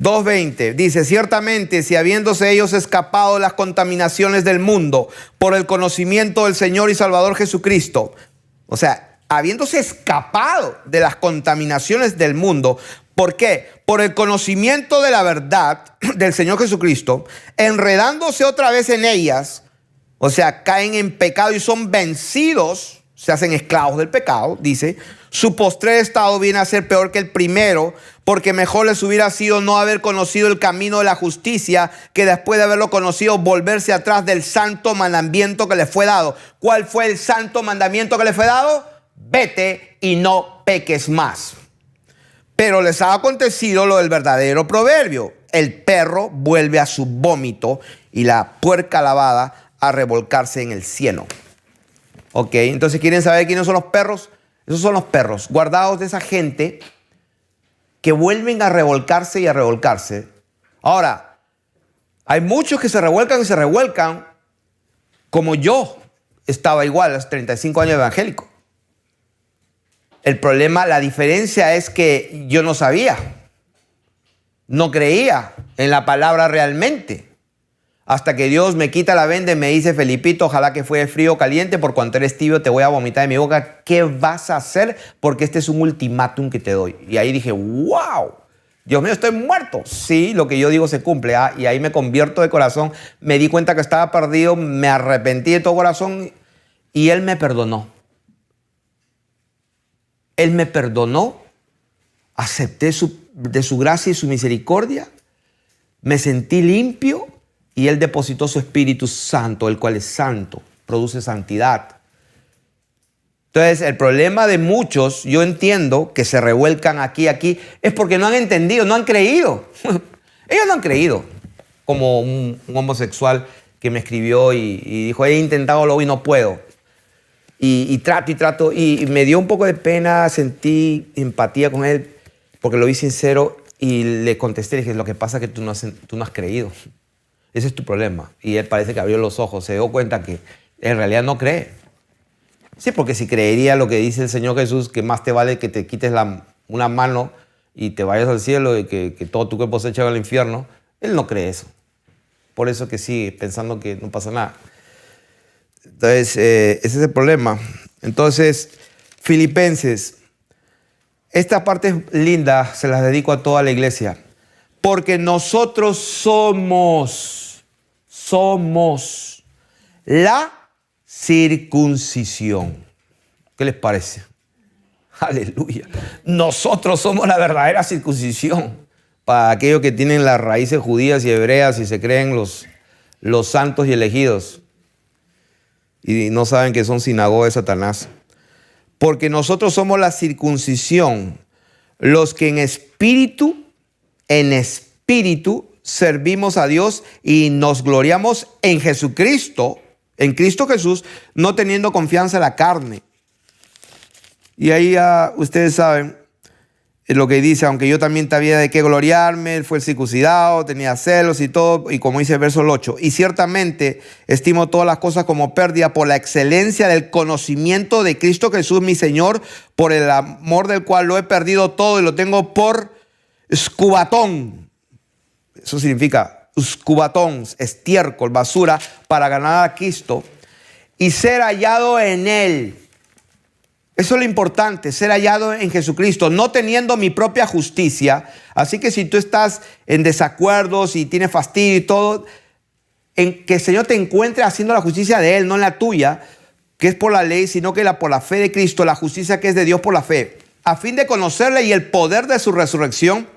[SPEAKER 1] 2:20 dice, ciertamente si habiéndose ellos escapado de las contaminaciones del mundo por el conocimiento del Señor y Salvador Jesucristo, o sea, habiéndose escapado de las contaminaciones del mundo, ¿por qué? Por el conocimiento de la verdad del Señor Jesucristo, enredándose otra vez en ellas, o sea, caen en pecado y son vencidos, se hacen esclavos del pecado, dice, su postrer estado viene a ser peor que el primero, porque mejor les hubiera sido no haber conocido el camino de la justicia, que después de haberlo conocido, volverse atrás del santo mandamiento que les fue dado. ¿Cuál fue el santo mandamiento que les fue dado? Vete y no peques más. Pero les ha acontecido lo del verdadero proverbio. El perro vuelve a su vómito y la puerca lavada a revolcarse en el cieno. Ok, entonces ¿quieren saber quiénes son los perros? Esos son los perros, guardados de esa gente que vuelven a revolcarse y a revolcarse. Ahora, hay muchos que se revuelcan como yo estaba igual a los 35 años evangélico. El problema, la diferencia es que yo no sabía, no creía en la palabra realmente. Hasta que Dios me quita la venda y me dice, Felipito, ojalá que fue frío o caliente, por cuanto eres tibio te voy a vomitar de mi boca. ¿Qué vas a hacer? Porque este es un ultimátum que te doy. Y ahí dije, wow, Dios mío, estoy muerto. Sí, lo que yo digo se cumple. Y ahí me convierto de corazón. Me di cuenta que estaba perdido, me arrepentí de todo corazón y Él me perdonó. Él me perdonó, acepté de su gracia y su misericordia, me sentí limpio y Él depositó su Espíritu Santo, el cual es santo, produce santidad. Entonces, el problema de muchos, yo entiendo que se revuelcan aquí, es porque no han entendido, no han creído. Ellos no han creído. Como un homosexual que me escribió y dijo, he intentado y no puedo. y trato, y me dio un poco de pena, sentí empatía con él, porque lo vi sincero, y le contesté, le dije, lo que pasa es que tú no has creído. Ese es tu problema. Y él parece que abrió los ojos, se dio cuenta que en realidad no cree. Sí, porque si creería lo que dice el Señor Jesús, que más te vale que te quites una mano y te vayas al cielo y que todo tu cuerpo se eche al infierno, él no cree eso. Por eso que sigue pensando que no pasa nada. Entonces, ese es el problema. Entonces, Filipenses, esta parte es linda, se las dedico a toda la iglesia. Porque nosotros somos la circuncisión. ¿Qué les parece? Aleluya. Nosotros somos la verdadera circuncisión. Para aquellos que tienen las raíces judías y hebreas y se creen los santos y elegidos. Y no saben que son sinagoga de Satanás. Porque nosotros somos la circuncisión, los que en espíritu servimos a Dios y nos gloriamos en Jesucristo, en Cristo Jesús, no teniendo confianza en la carne. Y ahí ya ustedes saben lo que dice, aunque yo también tenía de qué gloriarme, él fue el circuncidado, tenía celos y todo, y como dice el verso 8, y ciertamente estimo todas las cosas como pérdida por la excelencia del conocimiento de Cristo Jesús, mi Señor, por el amor del cual lo he perdido todo y lo tengo por escubatón. Eso significa escubatón, estiércol, basura, para ganar a Cristo y ser hallado en Él. Eso es lo importante, ser hallado en Jesucristo, no teniendo mi propia justicia. Así que si tú estás en desacuerdo, si tienes fastidio y todo, en que el Señor te encuentre haciendo la justicia de Él, no en la tuya, que es por la ley, sino que por la fe de Cristo, la justicia que es de Dios por la fe, a fin de conocerle y el poder de su resurrección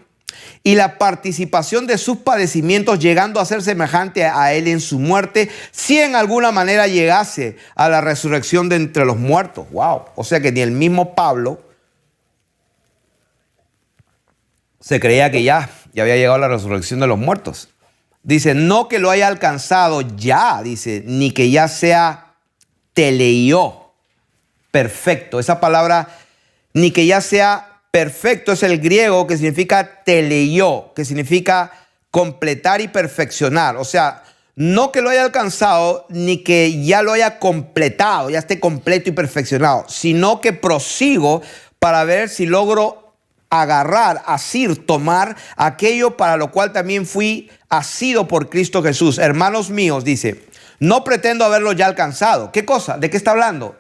[SPEAKER 1] y la participación de sus padecimientos, llegando a ser semejante a Él en su muerte, si en alguna manera llegase a la resurrección de entre los muertos. Wow. O sea que ni el mismo Pablo se creía que ya había llegado a la resurrección de los muertos. Dice, no que lo haya alcanzado ya, dice, ni que ya sea teleio, perfecto. Esa palabra, ni que ya sea perfecto, es el griego que significa teleio, que significa completar y perfeccionar. O sea, no que lo haya alcanzado, ni que ya lo haya completado, ya esté completo y perfeccionado, sino que prosigo para ver si logro agarrar, asir, tomar aquello para lo cual también fui asido por Cristo Jesús. Hermanos míos, dice, no pretendo haberlo ya alcanzado. ¿Qué cosa? ¿De qué está hablando?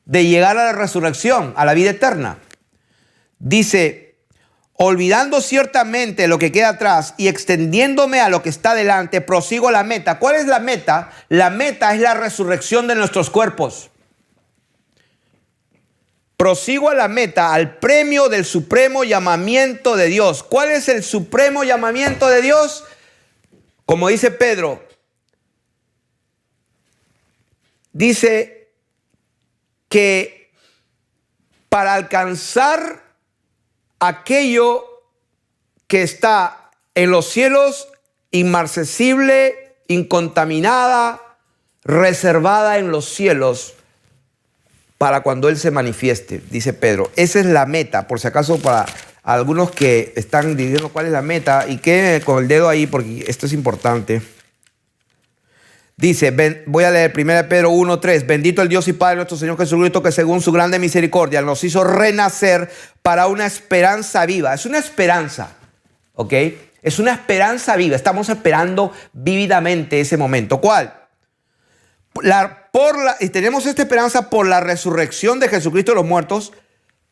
[SPEAKER 1] De llegar a la resurrección, a la vida eterna. Dice, olvidando ciertamente lo que queda atrás y extendiéndome a lo que está delante, prosigo a la meta. ¿Cuál es la meta? La meta es la resurrección de nuestros cuerpos. Prosigo a la meta, al premio del supremo llamamiento de Dios. ¿Cuál es el supremo llamamiento de Dios? Como dice Pedro, dice que para alcanzar aquello que está en los cielos, inmarcesible, incontaminada, reservada en los cielos, para cuando Él se manifieste, dice Pedro. Esa es la meta, por si acaso para algunos que están diciendo cuál es la meta, y que con el dedo ahí, porque esto es importante. Dice, voy a leer 1 Pedro 1:3. Bendito el Dios y Padre nuestro Señor Jesucristo, que según su grande misericordia nos hizo renacer para una esperanza viva. Es una esperanza, ¿ok? Es una esperanza viva. Estamos esperando vívidamente ese momento. ¿Cuál? Y tenemos esta esperanza por la resurrección de Jesucristo de los muertos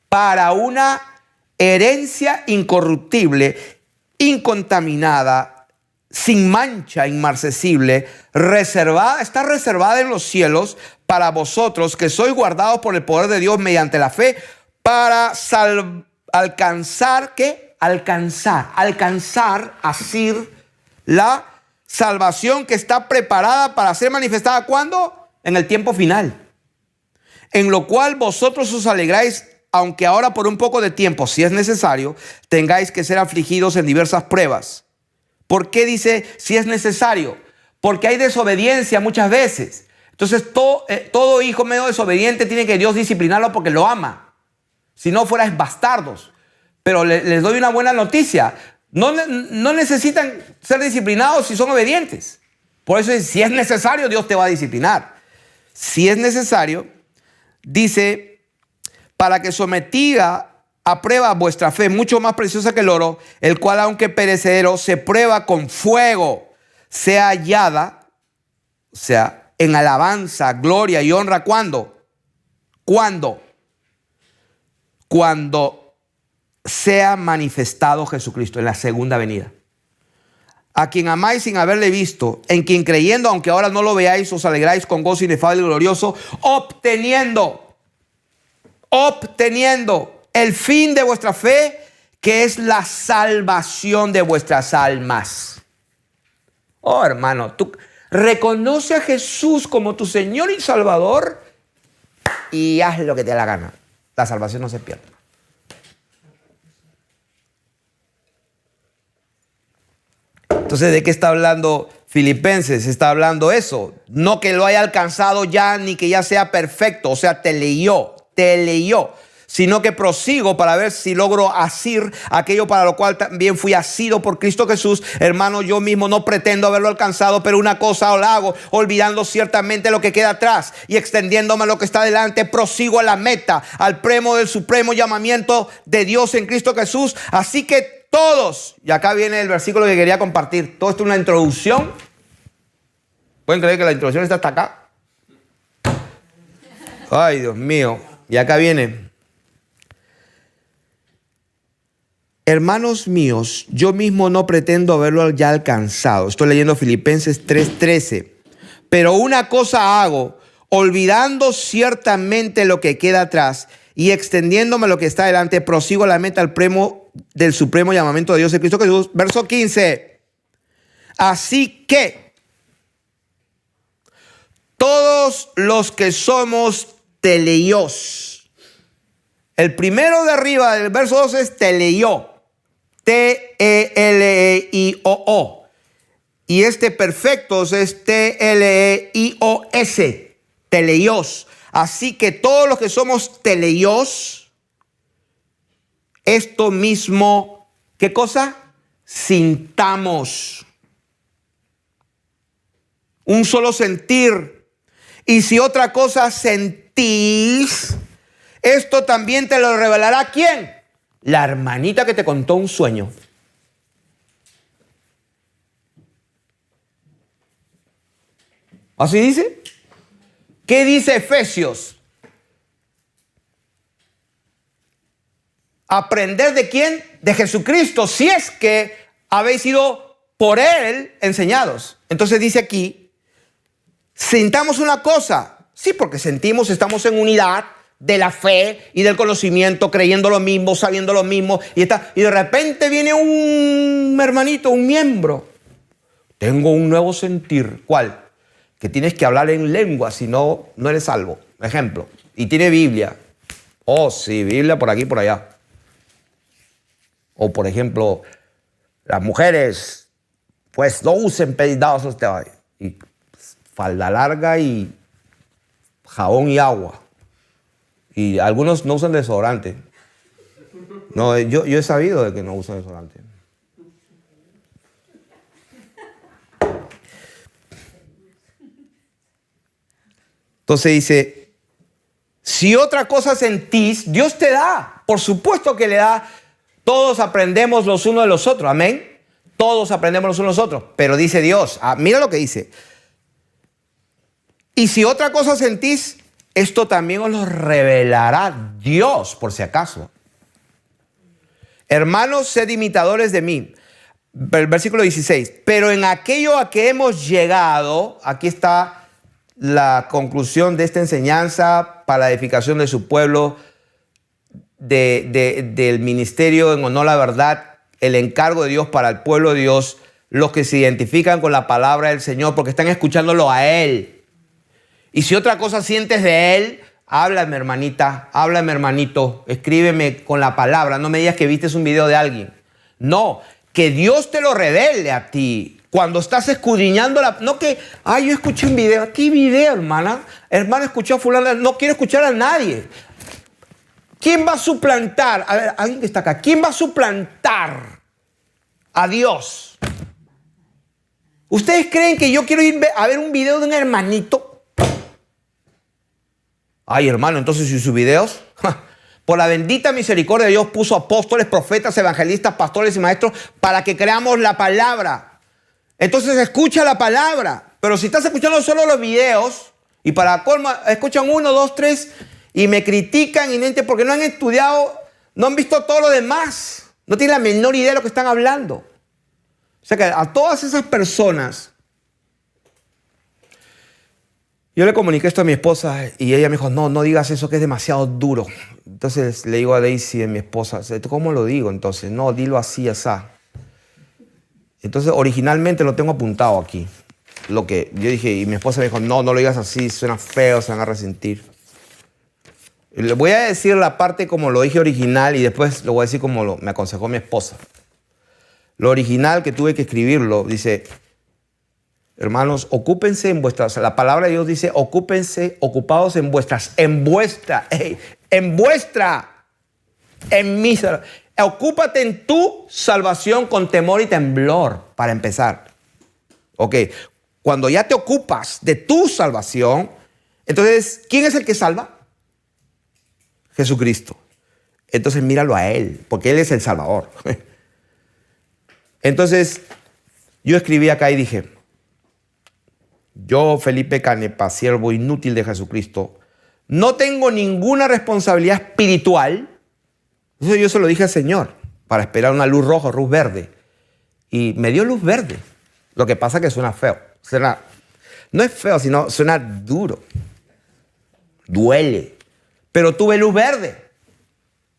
[SPEAKER 1] para una herencia incorruptible, incontaminada, sin mancha, inmarcesible, está reservada en los cielos para vosotros, que sois guardados por el poder de Dios mediante la fe, para alcanzar, ¿qué? Alcanzar, asir, la salvación que está preparada para ser manifestada, ¿cuándo? En el tiempo final. En lo cual vosotros os alegráis, aunque ahora por un poco de tiempo, si es necesario, tengáis que ser afligidos en diversas pruebas. ¿Por qué dice si es necesario? Porque hay desobediencia muchas veces. Entonces todo hijo medio desobediente tiene que Dios disciplinarlo porque lo ama. Si no fueras bastardos. Pero les doy una buena noticia. No necesitan ser disciplinados si son obedientes. Por eso, si es necesario, Dios te va a disciplinar. Si es necesario, dice, para que sometida a prueba vuestra fe, mucho más preciosa que el oro, el cual, aunque perecedero, se prueba con fuego, sea hallada, o sea, en alabanza, gloria y honra. ¿Cuándo? ¿Cuándo? Cuando sea manifestado Jesucristo en la segunda venida. A quien amáis sin haberle visto, en quien creyendo, aunque ahora no lo veáis, os alegráis con gozo inefable y glorioso, obteniendo el fin de vuestra fe, que es la salvación de vuestras almas. Oh, hermano, tú reconoce a Jesús como tu Señor y Salvador y haz lo que te dé la gana. La salvación no se pierde. Entonces, ¿de qué está hablando Filipenses? Está hablando eso. No que lo haya alcanzado ya, ni que ya sea perfecto. O sea, te leyó. Sino que prosigo para ver si logro asir aquello para lo cual también fui asido por Cristo Jesús. Hermano, yo mismo no pretendo haberlo alcanzado, pero una cosa lo hago, olvidando ciertamente lo que queda atrás y extendiéndome a lo que está delante, prosigo a la meta, al premio del supremo llamamiento de Dios en Cristo Jesús. Así que todos, y acá viene el versículo que quería compartir. Todo esto es una introducción. ¿Pueden creer que la introducción está hasta acá? Ay, Dios mío. Y acá viene. Hermanos míos, yo mismo no pretendo haberlo ya alcanzado. Estoy leyendo Filipenses 3:13. Pero una cosa hago, olvidando ciertamente lo que queda atrás y extendiéndome a lo que está delante, prosigo a la meta, al premio del supremo llamamiento de Dios en Cristo Jesús. Verso 15. Así que todos los que somos teleios. El primero de arriba del verso 12 es teleio. T-E-L-E-I-O-O. Y este perfectos es T-L-E-I-O-S. Teleios. Así que todos los que somos teleios, esto mismo, ¿qué cosa? Sintamos. Un solo sentir. Y si otra cosa sentís, esto también te lo revelará ¿quién? La hermanita que te contó un sueño. ¿Así dice? ¿Qué dice Efesios? Aprender de quién? De Jesucristo, si es que habéis sido por Él enseñados. Entonces dice aquí, sintamos una cosa. Sí, porque sentimos, estamos en unidad de la fe y del conocimiento, creyendo lo mismo, sabiendo lo mismo. Y de repente viene un hermanito, un miembro. Tengo un nuevo sentir. ¿Cuál? Que tienes que hablar en lengua, si no, no eres salvo. Ejemplo. Y tiene Biblia. Oh, sí, Biblia por aquí, por allá. O, por ejemplo, las mujeres, pues no usen peidados. Y falda larga y jabón y agua. Y algunos no usan desodorante. No, yo he sabido de que no usan desodorante. Entonces dice, si otra cosa sentís, Dios te da. Por supuesto que le da. Todos aprendemos los unos de los otros. Amén. Todos aprendemos los unos de los otros. Pero dice Dios, mira lo que dice. Y si otra cosa sentís, esto también os lo revelará Dios, por si acaso. Hermanos, sed imitadores de mí. Versículo 16. Pero en aquello a que hemos llegado, aquí está la conclusión de esta enseñanza para la edificación de su pueblo, del ministerio en honor a la verdad, el encargo de Dios para el pueblo de Dios, los que se identifican con la palabra del Señor, porque están escuchándolo a Él. Y si otra cosa sientes de Él, háblame, hermanita, háblame, hermanito, escríbeme con la palabra. No me digas que viste un video de alguien. No, que Dios te lo revele a ti. Cuando estás escudriñando no que, yo escuché un video. ¿Qué video, hermana? Hermano, escuchó a fulana. No quiero escuchar a nadie. ¿Quién va a suplantar? A ver, alguien que está acá. ¿Quién va a suplantar a Dios? ¿Ustedes creen que yo quiero ir a ver un video de un hermanito? Ay, hermano, entonces si sus videos, por la bendita misericordia de Dios puso apóstoles, profetas, evangelistas, pastores y maestros para que creamos la palabra. Entonces escucha la palabra. Pero si estás escuchando solo los videos y para colmo escuchan 1, 2, 3 y me critican y porque no han estudiado, no han visto todo lo demás. No tienen la menor idea de lo que están hablando. O sea que a todas esas personas, yo le comuniqué esto a mi esposa y ella me dijo, no digas eso que es demasiado duro. Entonces le digo a Daisy, mi esposa, ¿cómo lo digo? Entonces, no, dilo así, asá. Entonces, originalmente lo tengo apuntado aquí. Lo que yo dije, y mi esposa me dijo, no lo digas así, suena feo, se van a resentir. Le voy a decir la parte como lo dije original y después lo voy a decir como me aconsejó mi esposa. Lo original que tuve que escribirlo, dice, hermanos, ocúpense en vuestras, la palabra de Dios dice, ocúpense, ocupados en mi salvación. Ocúpate en tu salvación con temor y temblor, para empezar. Ok, cuando ya te ocupas de tu salvación, entonces, ¿quién es el que salva? Jesucristo. Entonces, míralo a Él, porque Él es el Salvador. Entonces, yo escribí acá y dije, yo, Felipe Canepa, siervo inútil de Jesucristo, no tengo ninguna responsabilidad espiritual. Eso yo se lo dije al Señor, para esperar una luz roja o luz verde. Y me dio luz verde. Lo que pasa es que suena feo. No es feo, sino suena duro. Duele. Pero tuve luz verde.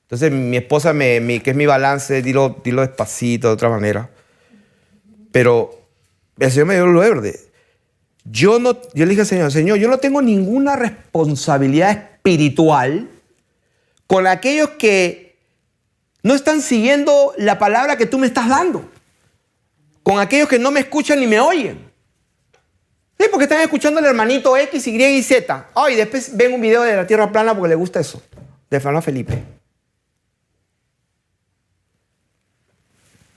[SPEAKER 1] Entonces mi esposa, que es mi balance, dilo despacito, de otra manera. Pero el Señor me dio luz verde. Yo le dije al Señor, yo no tengo ninguna responsabilidad espiritual con aquellos que no están siguiendo la palabra que tú me estás dando. Con aquellos que no me escuchan ni me oyen. Sí, porque están escuchando al hermanito X, Y y Z. Y después ven un video de la tierra plana porque le gusta eso. De Fernando Felipe.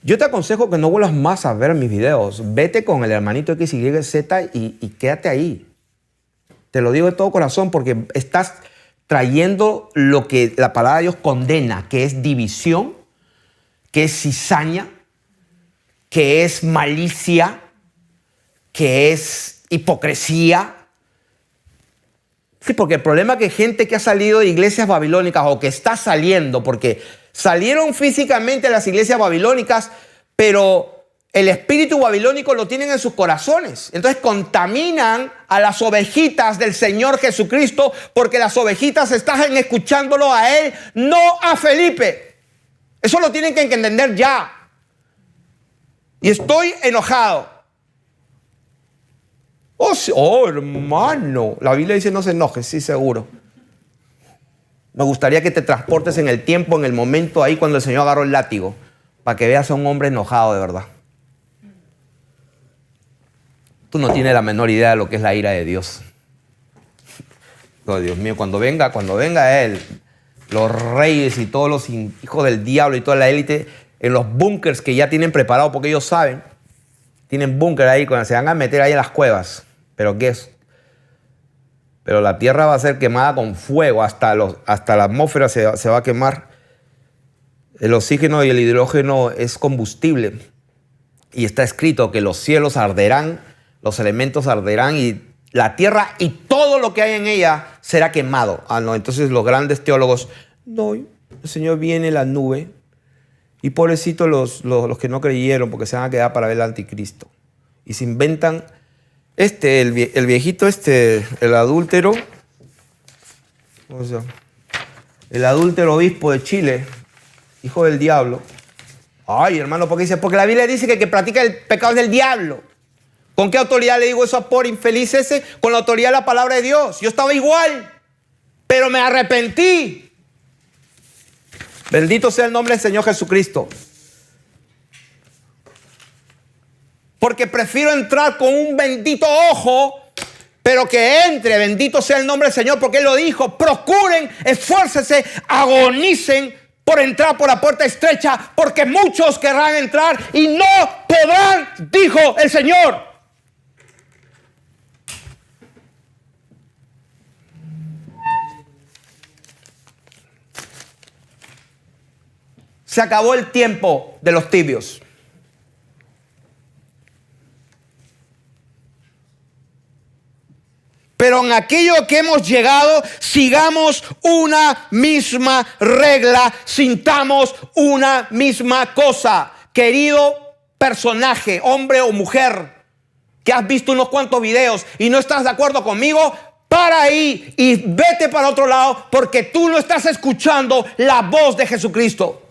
[SPEAKER 1] Yo te aconsejo que no vuelvas más a ver mis videos. Vete con el hermanito X, Y, Z y quédate ahí. Te lo digo de todo corazón porque estás trayendo lo que la palabra de Dios condena, que es división, que es cizaña, que es malicia, que es hipocresía. Sí, porque el problema es que gente que ha salido de iglesias babilónicas o que está saliendo, porque salieron físicamente de las iglesias babilónicas, pero el espíritu babilónico lo tienen en sus corazones. Entonces contaminan a las ovejitas del Señor Jesucristo porque las ovejitas están escuchándolo a Él, no a Felipe. Eso lo tienen que entender ya. Y estoy enojado. Hermano. La Biblia dice no se enoje, sí, seguro. Me gustaría que te transportes en el tiempo, en el momento ahí cuando el Señor agarró el látigo, para que veas a un hombre enojado de verdad. Tú no tienes la menor idea de lo que es la ira de Dios. Oh, Dios mío, cuando venga Él, los reyes y todos los hijos del diablo y toda la élite, en los búnkers que ya tienen preparados, porque ellos saben, tienen búnker ahí, cuando se van a meter ahí en las cuevas. ¿Pero qué es? Pero la tierra va a ser quemada con fuego, hasta la atmósfera se va a quemar. El oxígeno y el hidrógeno es combustible. Y está escrito que los cielos arderán, los elementos arderán y la tierra y todo lo que hay en ella será quemado. No, entonces los grandes teólogos, no, el Señor viene en la nube y pobrecitos los que no creyeron porque se van a quedar para ver al anticristo. Y se inventan el viejito el adúltero, ¿cómo se llama? El adúltero obispo de Chile, hijo del diablo. Ay, hermano, ¿por qué dice? Porque la Biblia dice que el que practica el pecado es del diablo. ¿Con qué autoridad le digo eso a por infeliz ese? Con la autoridad de la palabra de Dios. Yo estaba igual, pero me arrepentí. Bendito sea el nombre del Señor Jesucristo. porque prefiero entrar con un bendito ojo, pero que entre, bendito sea el nombre del Señor, porque Él lo dijo, procuren, esfuércense, agonicen por entrar por la puerta estrecha, porque muchos querrán entrar y no podrán, dijo el Señor. Se acabó el tiempo de los tibios. Pero en aquello que hemos llegado, sigamos una misma regla, sintamos una misma cosa. Querido personaje, hombre o mujer, que has visto unos cuantos videos y no estás de acuerdo conmigo, para ahí y vete para otro lado, porque tú no estás escuchando la voz de Jesucristo.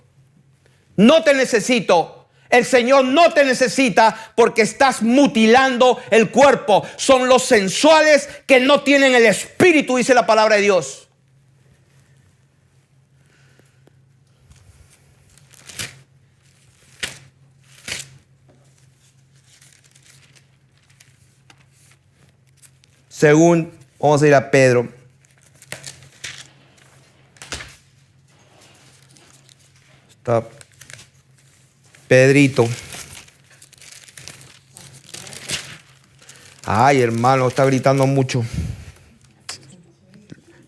[SPEAKER 1] No te necesito. El Señor no te necesita porque estás mutilando el cuerpo. Son los sensuales que no tienen el espíritu, dice la palabra de Dios. Según, vamos a ir a Pedro. Está Pedrito. Ay, hermano, está gritando mucho.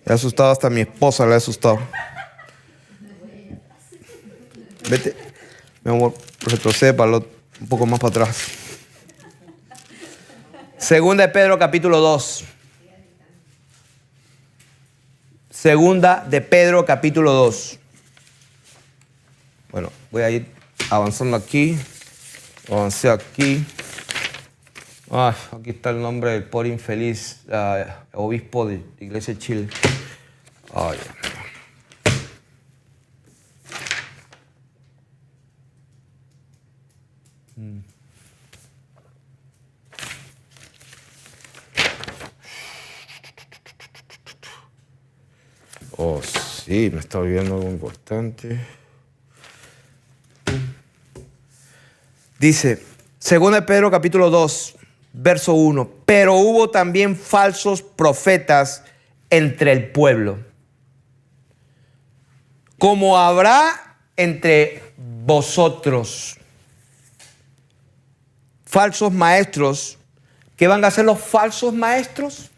[SPEAKER 1] Le ha asustado hasta a mi esposa, le ha asustado. Vete, mi amor, retrocede un poco más para atrás. Segunda de Pedro, capítulo 2. Segunda de Pedro, capítulo 2. Bueno, voy a ir avanzando aquí. Avancé aquí. Aquí está el nombre del pobre infeliz obispo de Iglesia de Chile. Ay. Oh, sí, me está olvidando algo importante. Dice, 2 de Pedro capítulo 2, verso 1. Pero hubo también falsos profetas entre el pueblo, como habrá entre vosotros falsos maestros. ¿Qué van a hacer los falsos maestros?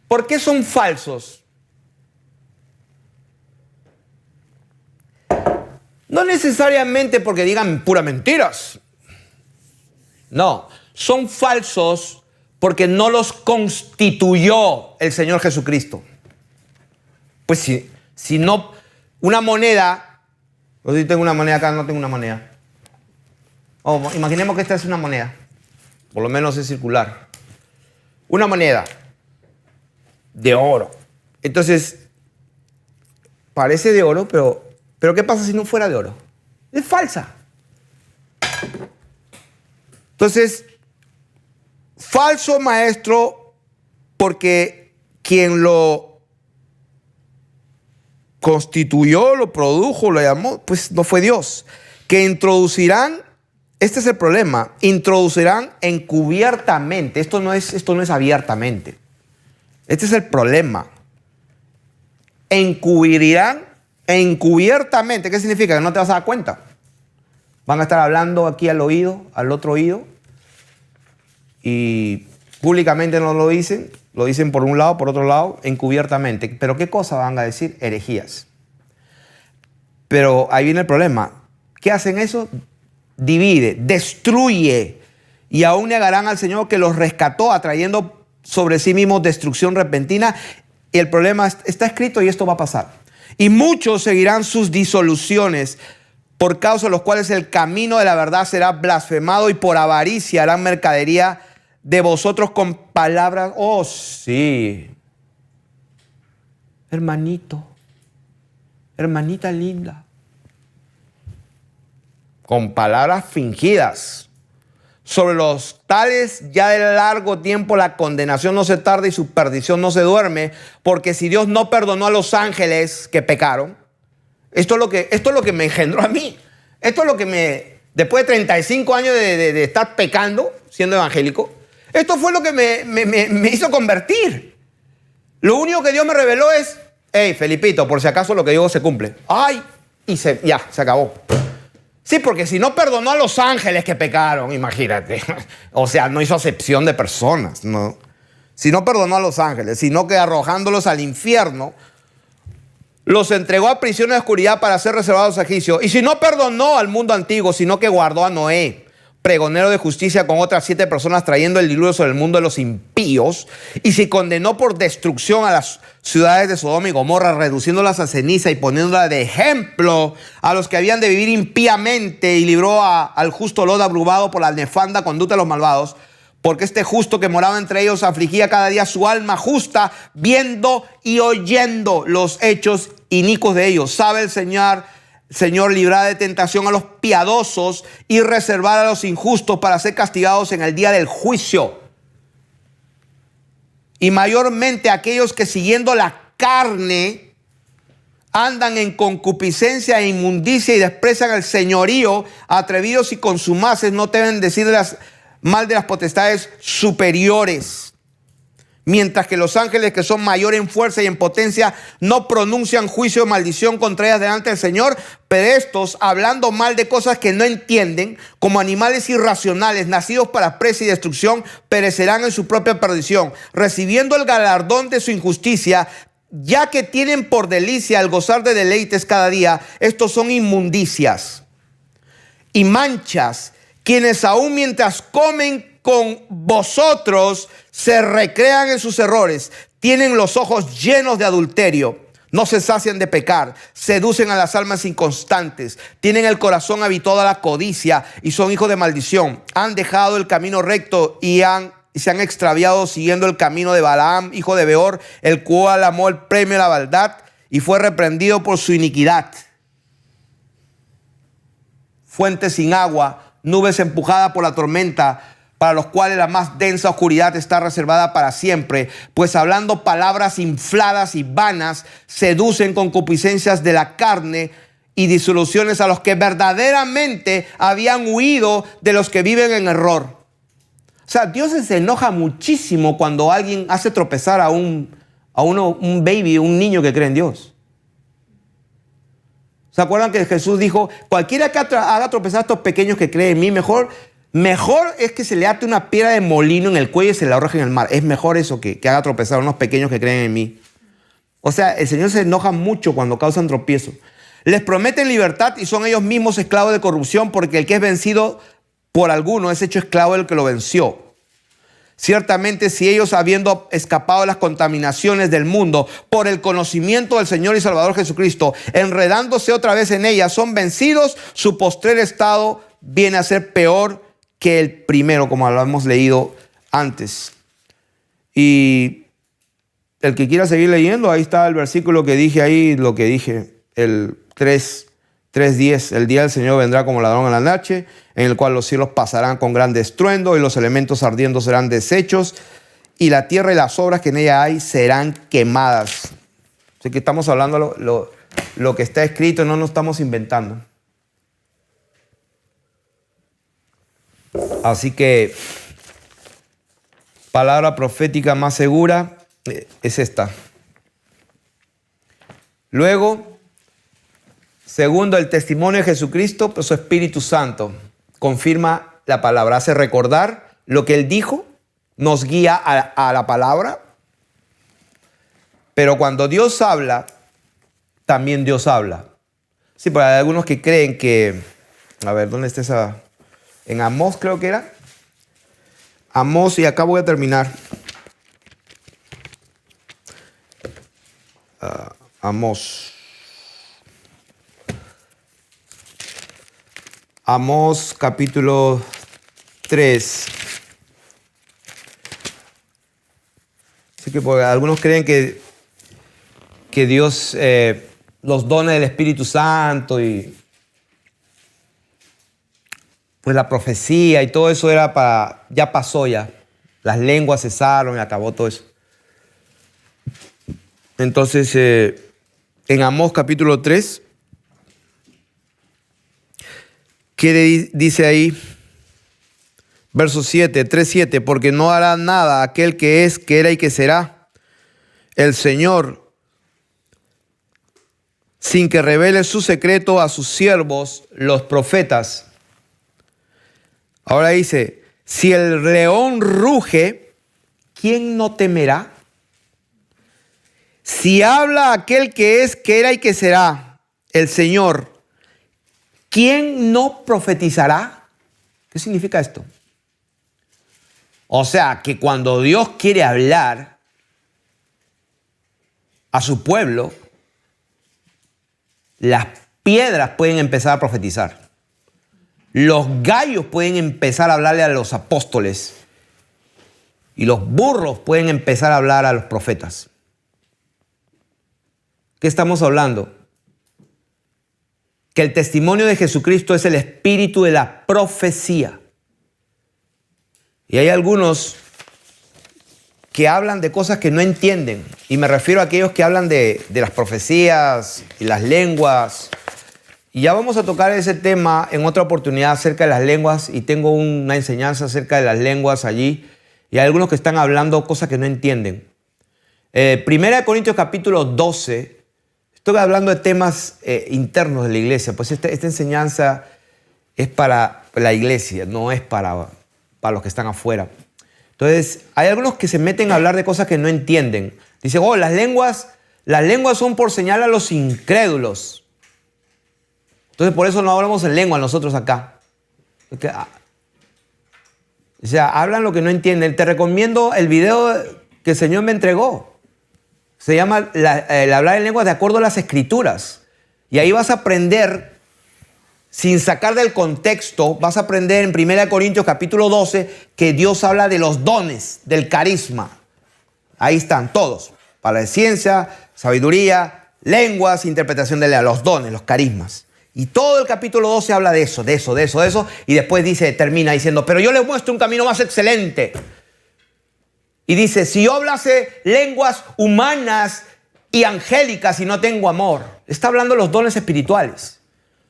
[SPEAKER 1] ¿Por qué son falsos? No necesariamente porque digan puras mentiras. No, son falsos porque no los constituyó el Señor Jesucristo. Pues si no, una moneda, no sé si tengo una moneda acá, no tengo una moneda. Imaginemos que esta es una moneda, por lo menos es circular. Una moneda de oro. Entonces, parece de oro, pero ¿qué pasa si no fuera de oro? Es falsa. Entonces, falso maestro porque quien lo constituyó, lo produjo, lo llamó, pues no fue Dios. Que introducirán, este es el problema, introducirán encubiertamente. Esto no es abiertamente. Este es el problema. Encubrirán encubiertamente. ¿Qué significa? Que no te vas a dar cuenta. Van a estar hablando aquí al oído, al otro oído, y públicamente no lo dicen por un lado, por otro lado, encubiertamente. ¿Pero qué cosa van a decir? Herejías. Pero ahí viene el problema. ¿Qué hacen eso? Divide, destruye, y aún negarán al Señor que los rescató, atrayendo sobre sí mismos destrucción repentina. Y el problema está escrito y esto va a pasar. Y muchos seguirán sus disoluciones, por causa de los cuales el camino de la verdad será blasfemado, y por avaricia harán mercadería de vosotros con palabras. Oh, sí. Hermanito, hermanita linda. Con palabras fingidas. Sobre los tales ya de largo tiempo la condenación no se tarda y su perdición no se duerme, porque si Dios no perdonó a los ángeles que pecaron, esto es lo que me engendró a mí. Esto es lo que después de 35 años de estar pecando, siendo evangélico, esto fue lo que me hizo convertir. Lo único que Dios me reveló es, hey, Felipito, por si acaso lo que digo se cumple. Ay, y ya, se acabó. Sí, porque si no perdonó a los ángeles que pecaron, imagínate. O sea, no hizo acepción de personas, ¿no? Si no perdonó a los ángeles, sino que arrojándolos al infierno, los entregó a prisión de oscuridad para ser reservados a juicio. Y si no perdonó al mundo antiguo, sino que guardó a Noé, pregonero de justicia, con otras 7 personas, trayendo el diluvio sobre el mundo de los impíos, y si condenó por destrucción a las ciudades de Sodoma y Gomorra, reduciéndolas a ceniza y poniéndolas de ejemplo a los que habían de vivir impíamente, y libró al justo Lot abrumado por la nefanda conducta de los malvados, porque este justo que moraba entre ellos afligía cada día su alma justa, viendo y oyendo los hechos inicuos de ellos. Sabe el Señor librar de tentación a los piadosos y reservar a los injustos para ser castigados en el día del juicio. Y mayormente aquellos que siguiendo la carne andan en concupiscencia e inmundicia y desprecian el señorío, atrevidos y consumaces, no deben decir mal de las potestades superiores. Mientras que los ángeles, que son mayores en fuerza y en potencia, no pronuncian juicio o maldición contra ellas delante del Señor, pero estos, hablando mal de cosas que no entienden, como animales irracionales, nacidos para presa y destrucción, perecerán en su propia perdición, recibiendo el galardón de su injusticia, ya que tienen por delicia el gozar de deleites cada día. Estos son inmundicias y manchas, quienes aún mientras comen con vosotros se recrean en sus errores, tienen los ojos llenos de adulterio, no se sacian de pecar, seducen a las almas inconstantes, tienen el corazón habituado a la codicia y son hijos de maldición. Han dejado el camino recto y se han extraviado siguiendo el camino de Balaam, hijo de Beor, el cual amó el premio de la maldad y fue reprendido por su iniquidad. Fuentes sin agua, nubes empujadas por la tormenta, para los cuales la más densa oscuridad está reservada para siempre, pues hablando palabras infladas y vanas, seducen concupiscencias de la carne y disoluciones a los que verdaderamente habían huido de los que viven en error. O sea, Dios se enoja muchísimo cuando alguien hace tropezar a un baby, un niño que cree en Dios. ¿Se acuerdan que Jesús dijo, cualquiera que haga tropezar a estos pequeños que creen en mí, mejor es que se le ate una piedra de molino en el cuello y se la arroje en el mar? Es mejor eso que haga tropezar a unos pequeños que creen en mí. O sea, el Señor se enoja mucho cuando causan tropiezo. Les prometen libertad y son ellos mismos esclavos de corrupción, porque el que es vencido por alguno es hecho esclavo del que lo venció. Ciertamente, si ellos, habiendo escapado de las contaminaciones del mundo por el conocimiento del Señor y Salvador Jesucristo, enredándose otra vez en ellas, son vencidos, su postrer estado viene a ser peor que el primero, como lo hemos leído antes. Y el que quiera seguir leyendo, ahí está el versículo que dije ahí, lo que dije, el 3:10. El día del Señor vendrá como ladrón en la noche, en el cual los cielos pasarán con gran estruendo y los elementos ardiendo serán deshechos y la tierra y las obras que en ella hay serán quemadas. Así que estamos hablando lo que está escrito, no nos estamos inventando. Así que palabra profética más segura es esta. Luego, segundo, el testimonio de Jesucristo, pues su Espíritu Santo confirma la palabra, hace recordar lo que Él dijo, nos guía a la palabra. Pero cuando Dios habla, también Dios habla. Sí, pero hay algunos que creen que, a ver, ¿dónde está esa? En Amós creo que era. Amós, y acá voy a terminar. Amós. Amós capítulo 3. Así que porque algunos creen que Dios, los dones del Espíritu Santo y pues la profecía y todo eso era para, ya pasó ya. Las lenguas cesaron y acabó todo eso. Entonces, en Amós capítulo 3, ¿Qué dice ahí? Verso 7, 3:7, porque no hará nada aquel que es, que era y que será el Señor, sin que revele su secreto a sus siervos, los profetas. Ahora dice, si el león ruge, ¿quién no temerá? Si habla aquel que es, que era y que será el Señor, ¿quién no profetizará? ¿Qué significa esto? O sea, que cuando Dios quiere hablar a su pueblo, las piedras pueden empezar a profetizar. Los gallos pueden empezar a hablarle a los apóstoles. Y los burros pueden empezar a hablar a los profetas. ¿Qué estamos hablando? Que el testimonio de Jesucristo es el espíritu de la profecía. Y hay algunos que hablan de cosas que no entienden. Y me refiero a aquellos que hablan de las profecías y las lenguas. Y ya vamos a tocar ese tema en otra oportunidad acerca de las lenguas. Y tengo una enseñanza acerca de las lenguas allí. Y hay algunos que están hablando cosas que no entienden. Primera de Corintios capítulo 12. Estoy hablando de temas internos de la iglesia. Pues esta enseñanza es para la iglesia, no es para los que están afuera. Entonces, hay algunos que se meten a hablar de cosas que no entienden. Dicen, las lenguas son por señal a los incrédulos. Entonces, por eso no hablamos en lengua nosotros acá. Porque, o sea, hablan lo que no entienden. Te recomiendo el video que el Señor me entregó. Se llama el hablar en lenguas de acuerdo a las Escrituras. Y ahí vas a aprender, sin sacar del contexto, vas a aprender en 1 Corintios capítulo 12 que Dios habla de los dones, del carisma. Ahí están todos. Para la ciencia, sabiduría, lenguas, interpretación de los dones, los carismas. Y todo el capítulo 12 habla de eso. Y después termina diciendo, pero yo les muestro un camino más excelente. Y dice, si yo hablase lenguas humanas y angélicas y no tengo amor. Está hablando de los dones espirituales.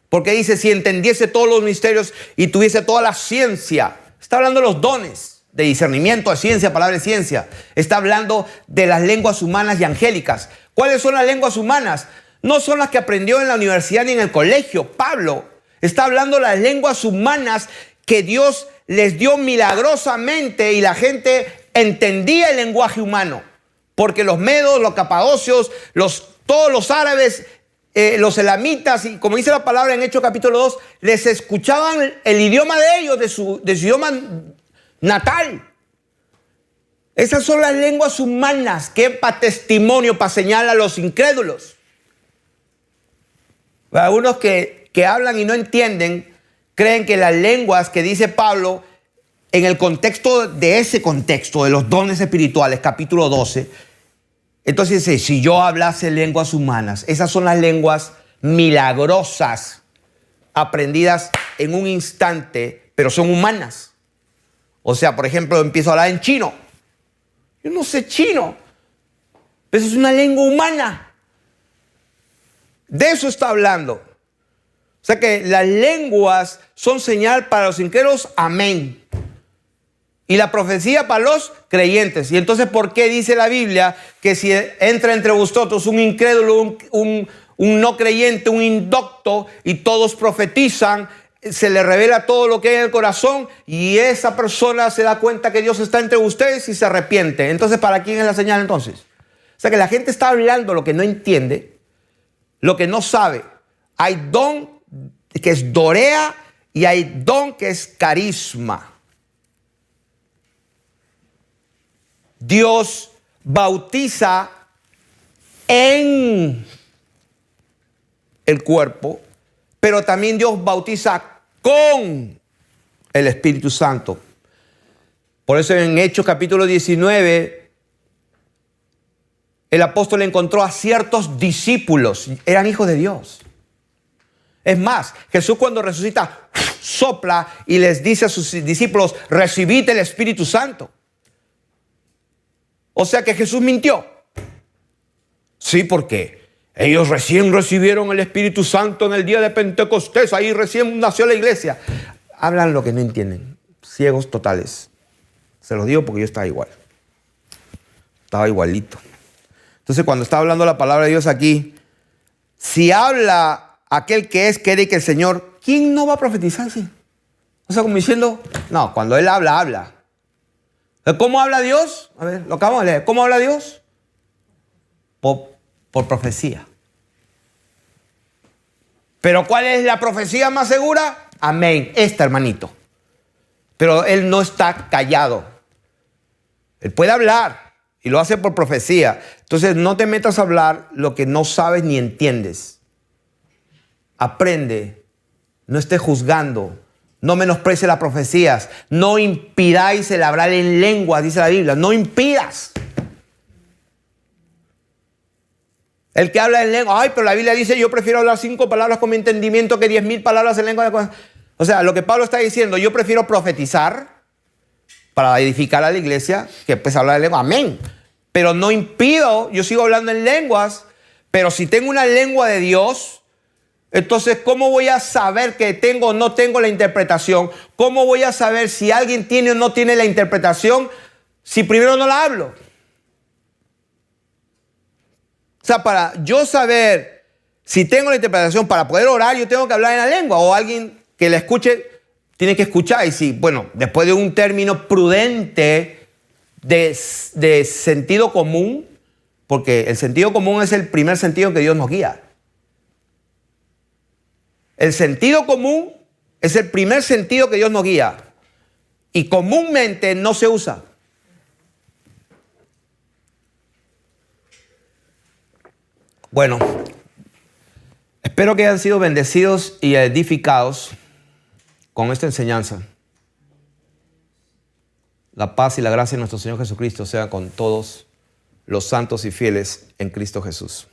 [SPEAKER 1] Porque dice, si entendiese todos los misterios y tuviese toda la ciencia. Está hablando de los dones de discernimiento, de ciencia, palabra de ciencia. Está hablando de las lenguas humanas y angélicas. ¿Cuáles son las lenguas humanas? No son las que aprendió en la universidad ni en el colegio. Pablo está hablando de las lenguas humanas que Dios les dio milagrosamente y la gente entendía el lenguaje humano. Porque los medos, los capadocios, todos los árabes, los elamitas, y como dice la palabra en Hechos capítulo 2, les escuchaban el idioma de ellos, de su idioma natal. Esas son las lenguas humanas que para testimonio, para señalar a los incrédulos. Algunos que hablan y no entienden, creen que las lenguas que dice Pablo, en el contexto de ese contexto, de los dones espirituales, capítulo 12, entonces dice, si yo hablase lenguas humanas, esas son las lenguas milagrosas, aprendidas en un instante, pero son humanas. O sea, por ejemplo, empiezo a hablar en chino. Yo no sé chino, pero eso es una lengua humana. De eso está hablando. O sea que las lenguas son señal para los incrédulos, amén. Y la profecía para los creyentes. Y entonces, ¿por qué dice la Biblia que si entra entre vosotros un incrédulo, un no creyente, un indocto, y todos profetizan, se le revela todo lo que hay en el corazón y esa persona se da cuenta que Dios está entre ustedes y se arrepiente? Entonces, ¿para quién es la señal entonces? O sea que la gente está hablando lo que no entiende, lo que no sabe. Hay don que es dorea y hay don que es carisma. Dios bautiza en el cuerpo, pero también Dios bautiza con el Espíritu Santo. Por eso en Hechos capítulo 19, el apóstol encontró a ciertos discípulos, eran hijos de Dios. Es más, Jesús cuando resucita, sopla y les dice a sus discípulos, recibid el Espíritu Santo. O sea que Jesús mintió. Sí, porque Ellos recién recibieron el Espíritu Santo en el día de Pentecostés. Ahí recién nació la iglesia. Hablan lo que no entienden. Ciegos totales. Se los digo porque yo estaba igual. Estaba igualito. Entonces, cuando está hablando la palabra de Dios aquí, si habla aquel que es, quiere que el Señor, ¿quién no va a profetizar? Sí. O sea, como diciendo, no, cuando Él habla, habla. ¿Cómo habla Dios? A ver, lo acabamos de leer. ¿Cómo habla Dios? Por profecía. ¿Pero cuál es la profecía más segura? Amén. Esta, hermanito. Pero Él no está callado. Él puede hablar y lo hace por profecía. Entonces, no te metas a hablar lo que no sabes ni entiendes. Aprende. No estés juzgando. No menosprecies las profecías. No impidáis el hablar en lenguas, dice la Biblia. No impidas. El que habla en lengua, ay, pero la Biblia dice, yo prefiero hablar 5 palabras con mi entendimiento que 10,000 palabras en lengua. O sea, lo que Pablo está diciendo, yo prefiero profetizar para edificar a la iglesia que pues hablar en lengua. Amén. Pero no impido, yo sigo hablando en lenguas, pero si tengo una lengua de Dios, entonces, ¿cómo voy a saber que tengo o no tengo la interpretación? ¿Cómo voy a saber si alguien tiene o no tiene la interpretación si primero no la hablo? O sea, para yo saber si tengo la interpretación para poder orar, yo tengo que hablar en la lengua. O alguien que la escuche tiene que escuchar. Y si, bueno, después de un término prudente de sentido común, porque el sentido común es el primer sentido que Dios nos guía. El sentido común es el primer sentido que Dios nos guía. Y comúnmente no se usa. Bueno, espero que hayan sido bendecidos y edificados con esta enseñanza. La paz y la gracia de nuestro Señor Jesucristo sea con todos los santos y fieles en Cristo Jesús.